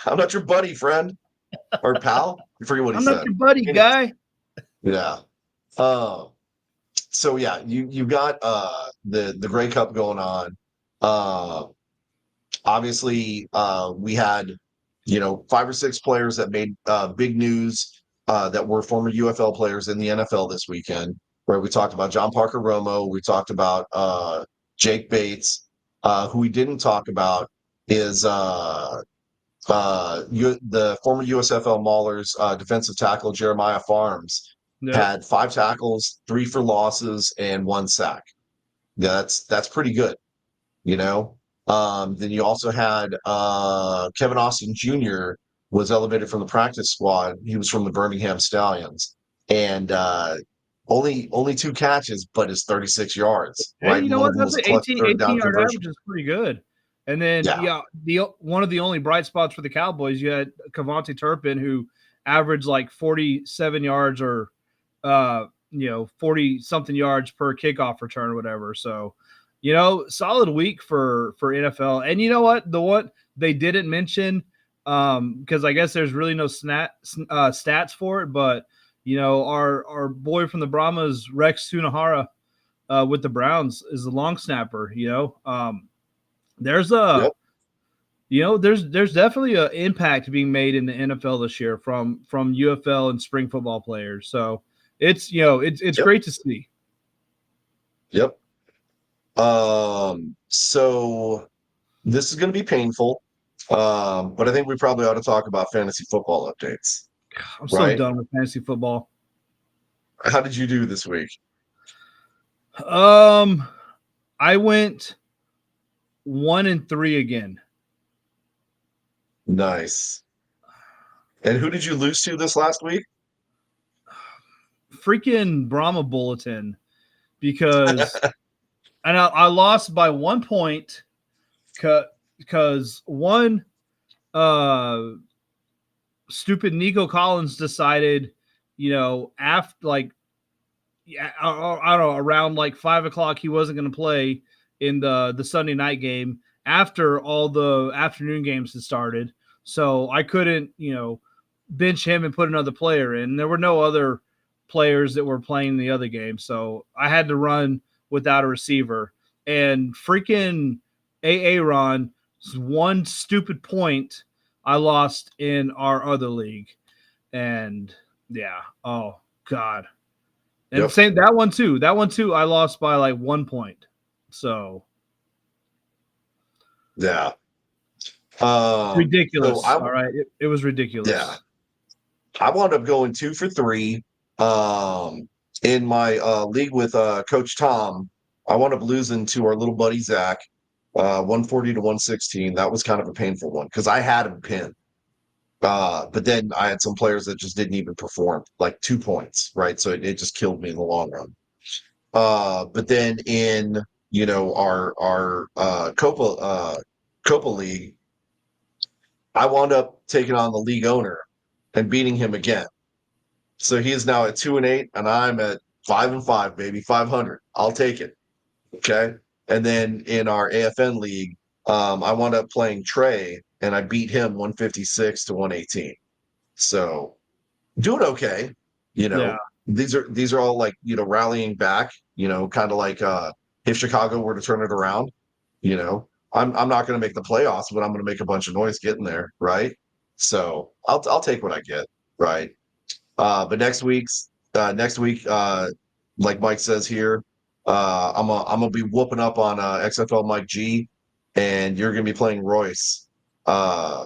I'm not your buddy, friend or pal. I forget what he I'm not said. your buddy, Anyways, guy. yeah. Uh, so yeah, you got the Grey Cup going on. Uh, obviously, we had 5 or 6 players that made big news that were former UFL players in the NFL this weekend. Where we talked about John Parker Romo, we talked about Jake Bates. Who we didn't talk about is the former USFL Maulers defensive tackle Jeremiah Farms Yep. had 5 tackles, 3 for losses, and 1 sack. That's pretty good, you know. Then you also had Kevin Austin Jr. was elevated from the practice squad. He was from the Birmingham Stallions, and only 2 catches, but is 36 yards. Hey, Right, you and know one what? of them That's was an a clutch third down yard conversion. average is pretty good. And then, Yeah. yeah, the one of the only bright spots for the Cowboys, you had Cavante Turpin, who averaged like 47 yards or, 40 something yards per kickoff return or whatever. So, solid week for NFL. And you know what? The one they didn't mention, because I guess there's really no stats for it, but our boy from the Brahmas, Rex Sunahara, with the Browns, is the long snapper. There's a Yep. there's definitely an impact being made in the NFL this year from UFL and spring football players. So it's Yep. great to see. Yep. So this is going to be painful, but I think we probably ought to talk about fantasy football updates, I'm so right? done with fantasy football. How did you do this week? Um, I went 1-3 again. Nice. And who did you lose to this last week? Freaking Brahma Bulletin, because and I lost by 1 point because one uh stupid Nico Collins decided, after like, yeah, I don't know, around like 5 o'clock, he wasn't going to play in the Sunday night game after all the afternoon games had started. So I couldn't, bench him and put another player in. There were no other players that were playing the other game, so I had to run without a receiver. And freaking Aaron, one stupid point I lost in our other league, and yeah, oh god. And Yep. same that one too. That one too, I lost by like 1 point. So Yeah. So ridiculous. I All right, it was yeah, ridiculous. I wound up going 2 for 3. Um, in my league with Coach Tom, I wound up losing to our little buddy Zach, 140 to 116. That was kind of a painful one because I had him pinned. But then I had some players that just didn't even perform, like 2 points, right? So it just killed me in the long run. But then in our Copa League, I wound up taking on the league owner and beating him again. So he is now at 2-8, and I'm at 5-5, baby, 500. I'll take it. Okay. And then in our AFN league, I wound up playing Trey, and I beat him 156 to 118. So doing okay. You Yeah. know, these are all like rallying back. Kind of like if Chicago were to turn it around. I'm not going to make the playoffs, but I'm going to make a bunch of noise getting there, right? So I'll take what I get, right? But next week, like Mike says here, I'm gonna be whooping up on XFL Mike G, and you're gonna be playing Royce. Uh,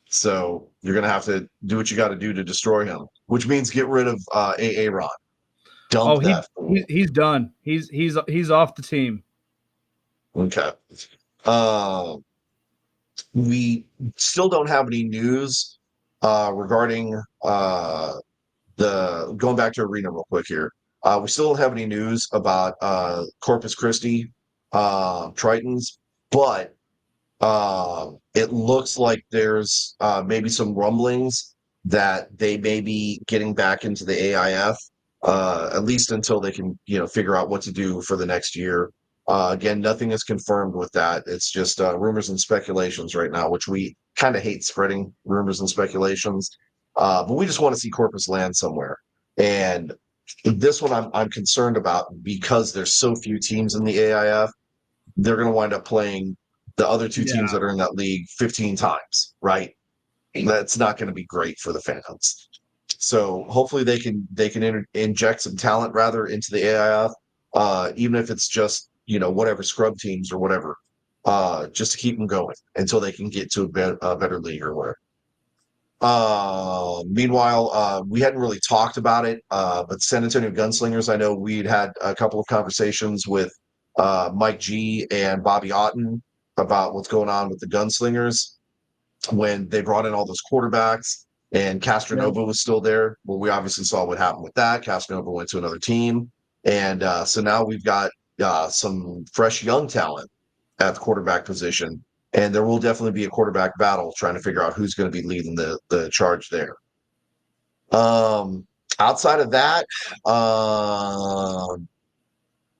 so you're gonna have to do what you got to do to destroy him, which means get rid of Ron. Oh, Dump that fool. he's done. He's off the team. Okay. Um, we still don't have any news regarding the going back to arena real quick here. We still don't have any news about Corpus Christi Tritons, but it looks like there's maybe some rumblings that they may be getting back into the AIF, at least until they can, figure out what to do for the next year. Again, nothing is confirmed with that. It's just rumors and speculations right now, which we kind of hate spreading rumors and speculations. But we just want to see Corpus land somewhere. And this one I'm concerned about because there's so few teams in the AIF. They're going to wind up playing the other two teams Yeah. that are in that league 15 times, right? That's not going to be great for the fans. So hopefully they can inject some talent rather into the AIF, even if it's just whatever scrub teams or whatever, just to keep them going until they can get to a better league or whatever. Meanwhile, we hadn't really talked about it, but San Antonio Gunslingers, I know we'd had a couple of conversations with Mike G and Bobby Otten about what's going on with the Gunslingers when they brought in all those quarterbacks and Yeah. Castronova was still there. Well, we obviously saw what happened with that. Castronova went to another team. And so now we've got some fresh young talent at the quarterback position. and there will definitely be a quarterback battle trying to figure out who's going to be leading the charge there. Outside of that,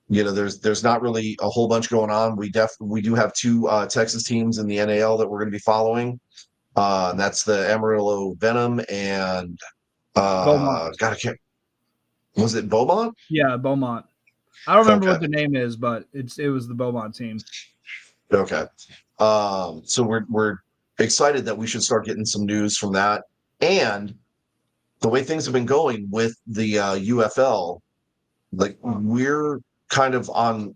there's not really a whole bunch going on. We do have two Texas teams in the NAL that we're going to be following. And that's the Amarillo Venom and Beaumont. God, I can't. Was it Beaumont? Yeah, Beaumont. I don't remember Okay, what the name is, but it was the Beaumont team. okay. So we're excited that we should start getting some news from that, and the way things have been going with the UFL, like we're kind of on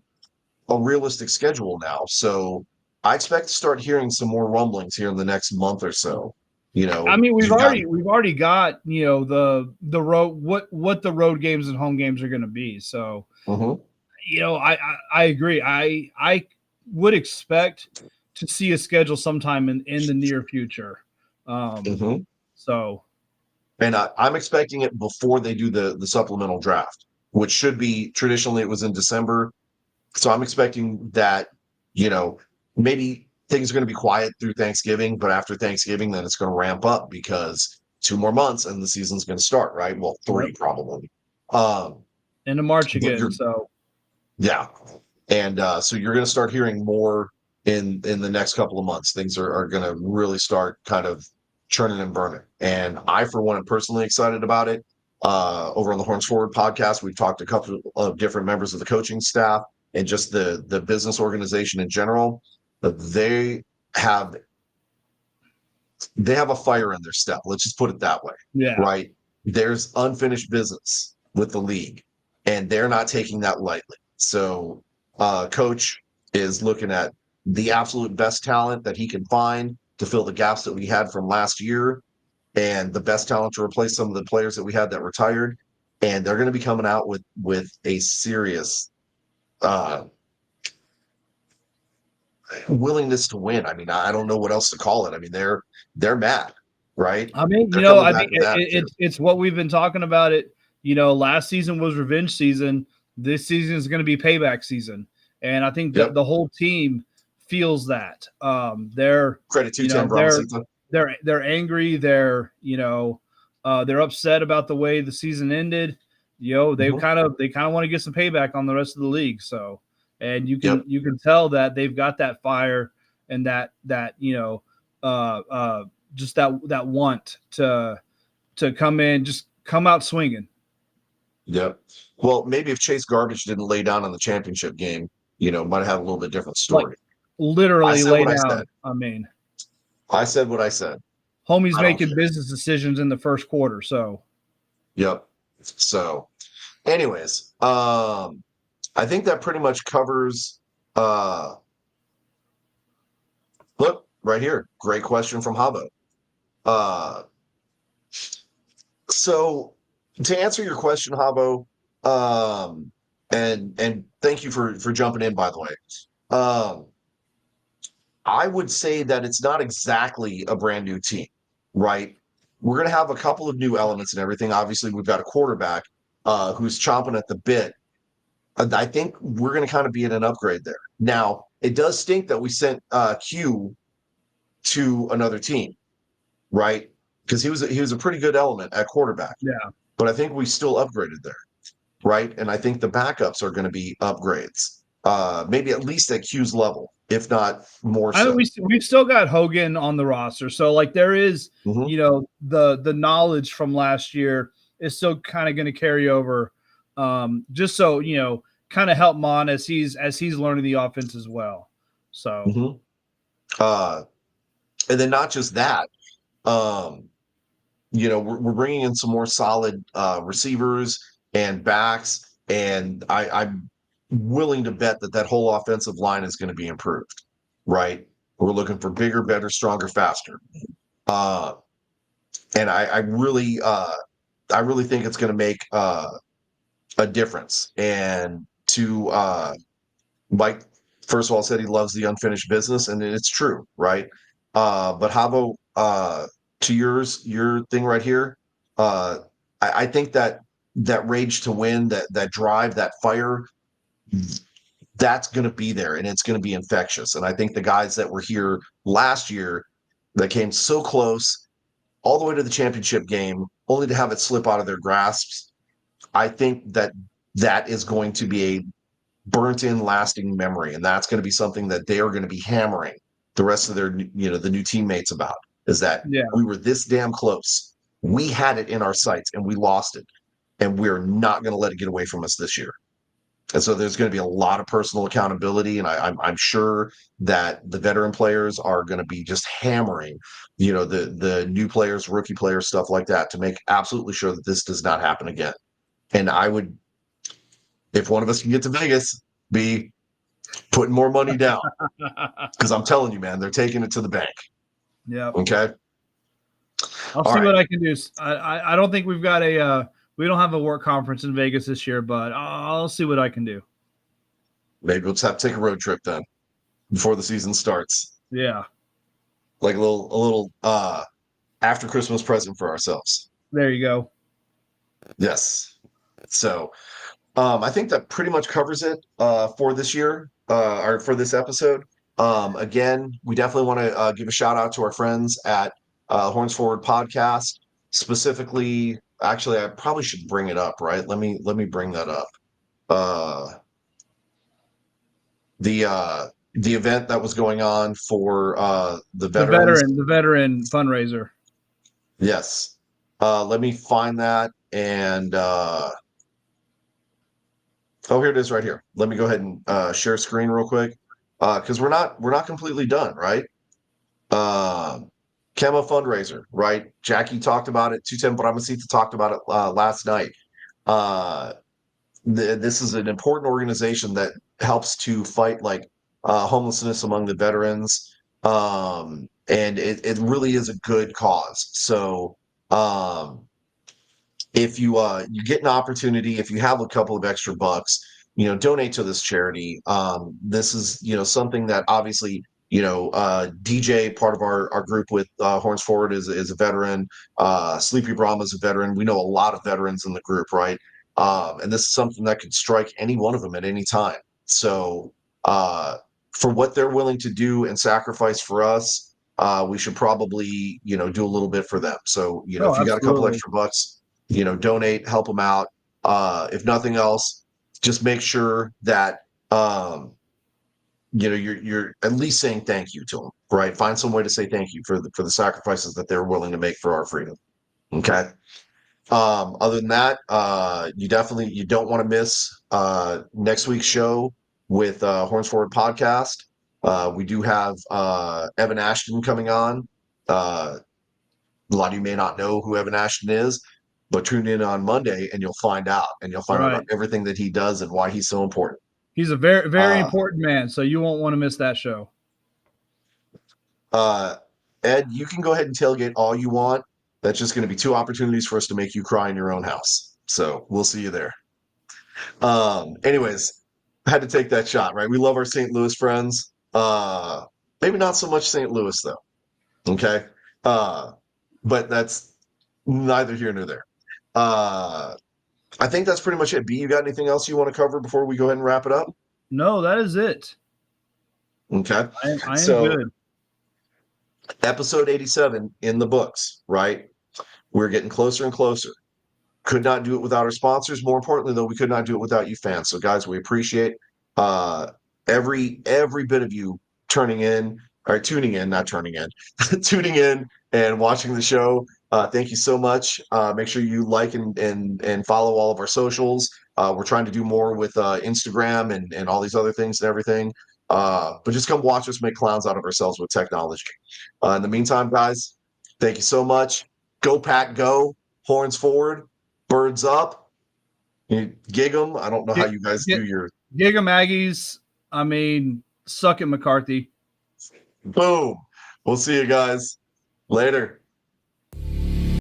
a realistic schedule now. So I expect to start hearing some more rumblings here in the next month or so. I mean, we've You've got already got the road what the road games and home games are going to be. So Mhm. I agree. I would expect to see a schedule sometime in the near future. Mhm. So And I'm expecting it before they do the supplemental draft, which should be traditionally it was in December. So I'm expecting that, you know, maybe things are going to be quiet through Thanksgiving, but after Thanksgiving, then it's going to ramp up because 2 more months and the season's going to start, right? Well, yep, three probably. Um, into March but again. So yeah, and so you're going to start hearing more in the next couple of months. Things are going to really start kind of churning and burning. And I, for one, am personally excited about it. Over on the Horns Forward podcast, we've talked to a couple of different members of the coaching staff and just the business organization in general. That have they have a fire in their step. Let's just put it that way, yeah, right? There's unfinished business with the league, and they're not taking that lightly. So, coach is looking at the absolute best talent that he can find to fill the gaps that we had from last year, and the best talent to replace some of the players that we had that retired. And they're going to be coming out with a serious uh, willingness to win. I mean, I don't know what else to call it. I mean, they're mad, right? I mean, They're coming I back mean, with attitude. it's what we've been talking about. It last season was revenge season. This season is going to be payback season, and I think that Yep. the whole team feels that. They're Credit to you Tim know they're Brahmasita. they're angry. They're upset about the way the season ended. Mhm. They kind of want to get some payback on the rest of the league. So, and Yep. you can tell that they've got that fire and that just that want to come in, just come out swinging. Yep. Well, maybe if Chase Garbage didn't lay down on the championship game, might have had a little bit different Like story. I literally said lay what I said. down. I mean, I said what I said. homie's I don't making care. business decisions in the first quarter. So Yep. So, anyways, I think that pretty much covers uh look right here. Great question from Habo. Uh so to answer your question, Habo, and thank you for jumping in, by the way. Um I would say that it's not exactly a brand new team, right? We're going to have a couple of new elements and everything. Obviously, we've got a quarterback who's chomping at the bit. I think we're going to kind of be in an upgrade there. Now, it does stink that we sent Q to another team, right? Because he was a pretty good element at quarterback, yeah, but I think we still upgraded there, right? And I think the backups are going to be upgrades, maybe at least at Q's level, if not more I mean so. we've still got Hogan on the roster, so like there is Mhm. the knowledge from last year is still kind of going to carry over, just so kind of help Mon as he's learning the offense as well. So Mhm. Uh, and then not just that, um, we're bringing in some more solid receivers and backs, and I'm willing to bet that that whole offensive line is going to be improved. Right? We're looking for bigger, better, stronger, faster. Uh, and I really think it's going to make a difference. And to Mike, first of all, said he loves the unfinished business, and it's true, right? But Havo, to your thing right here, uh, I think that rage to win, that drive, that fire, that's going to be there and it's going to be infectious. And I think the guys that were here last year that came so close all the way to the championship game, only to have it slip out of their grasps, I think that that is going to be a burnt in lasting memory. And that's going to be something that they are going to be hammering the rest of their, the new teammates about, is that Yeah. we were this damn close. We had it in our sights and we lost it. And we're not going to let it get away from us this year. And so there's going to be a lot of personal accountability. And I'm sure that the veteran players are going to be just hammering, the new players, rookie players, stuff like that, to make absolutely sure that this does not happen again. And I would, if one of us can get to Vegas, be putting more money down, because I'm telling you, man, they're taking it to the bank. Yeah. Okay. I'll see what I can do. I don't think we've got we don't have a work conference in Vegas this year, but I'll see what I can do. Maybe we'll just have to take a road trip then before the season starts. Yeah. Like a little after Christmas present for ourselves. There you go. Yes. So I think that pretty much covers it for this year, or for this episode. Again, we definitely want to give a shout out to our friends at Horns Forward Podcast. Specifically, actually, I probably should bring it up, right? Let me bring that up. The event that was going on for the veterans. The veteran fundraiser. Yes. Let me find that and. Oh, here it is right here. Let me go ahead and share screen real quick, because we're not completely done, right? Camo fundraiser, right? Jackie talked about it. 210 Bramasita talked about it last night. This is an important organization that helps to fight homelessness among the veterans, and it really is a good cause. So if you get an opportunity, if you have a couple of extra bucks, donate to this charity. This is something that obviously DJ, part of our group with Horns Forward, is a veteran. Sleepy Brahma is a veteran. We know a lot of veterans in the group, right? And this is something that could strike any one of them at any time. So for what they're willing to do and sacrifice for us, we should probably do a little bit for them. So if you got a couple extra bucks, donate, help them out. If nothing else, just make sure that you're at least saying thank you to them, right? Find some way to say thank you for the sacrifices that they're willing to make for our freedom. Okay. Other than that, you don't want to miss next week's show with Horns Forward Podcast. We do have Evan Ashton coming on. A lot of you may not know who Evan Ashton is, but tune in on Monday and you'll find out. And you'll find out about everything that he does and why he's so important. He's a very, very important man, so you won't want to miss that show. Ed, you can go ahead and tailgate all you want. That's just going to be 2 opportunities for us to make you cry in your own house. So we'll see you there. Anyways, I had to take that shot, right? We love our St. Louis friends. Maybe not so much St. Louis, though. Okay. But that's neither here nor there. I think that's pretty much it. B, you got anything else you want to cover before we go ahead and wrap it up? No, that is it. Okay. I am good. Episode 87 in the books, right? We're getting closer and closer. Could not do it without our sponsors. More importantly, though, we could not do it without you fans. So, guys, we appreciate every bit of you tuning in and watching the show. Thank you so much. Make sure you like and follow all of our socials. We're trying to do more with Instagram and all these other things and everything. But just come watch us make clowns out of ourselves with technology. In the meantime, guys, thank you so much. Go Pack, go. Horns forward. Birds up. Gig 'em. I don't know how you guys do your Gig 'em Aggies. I mean, suck it, McCarthy. Boom. We'll see you guys later.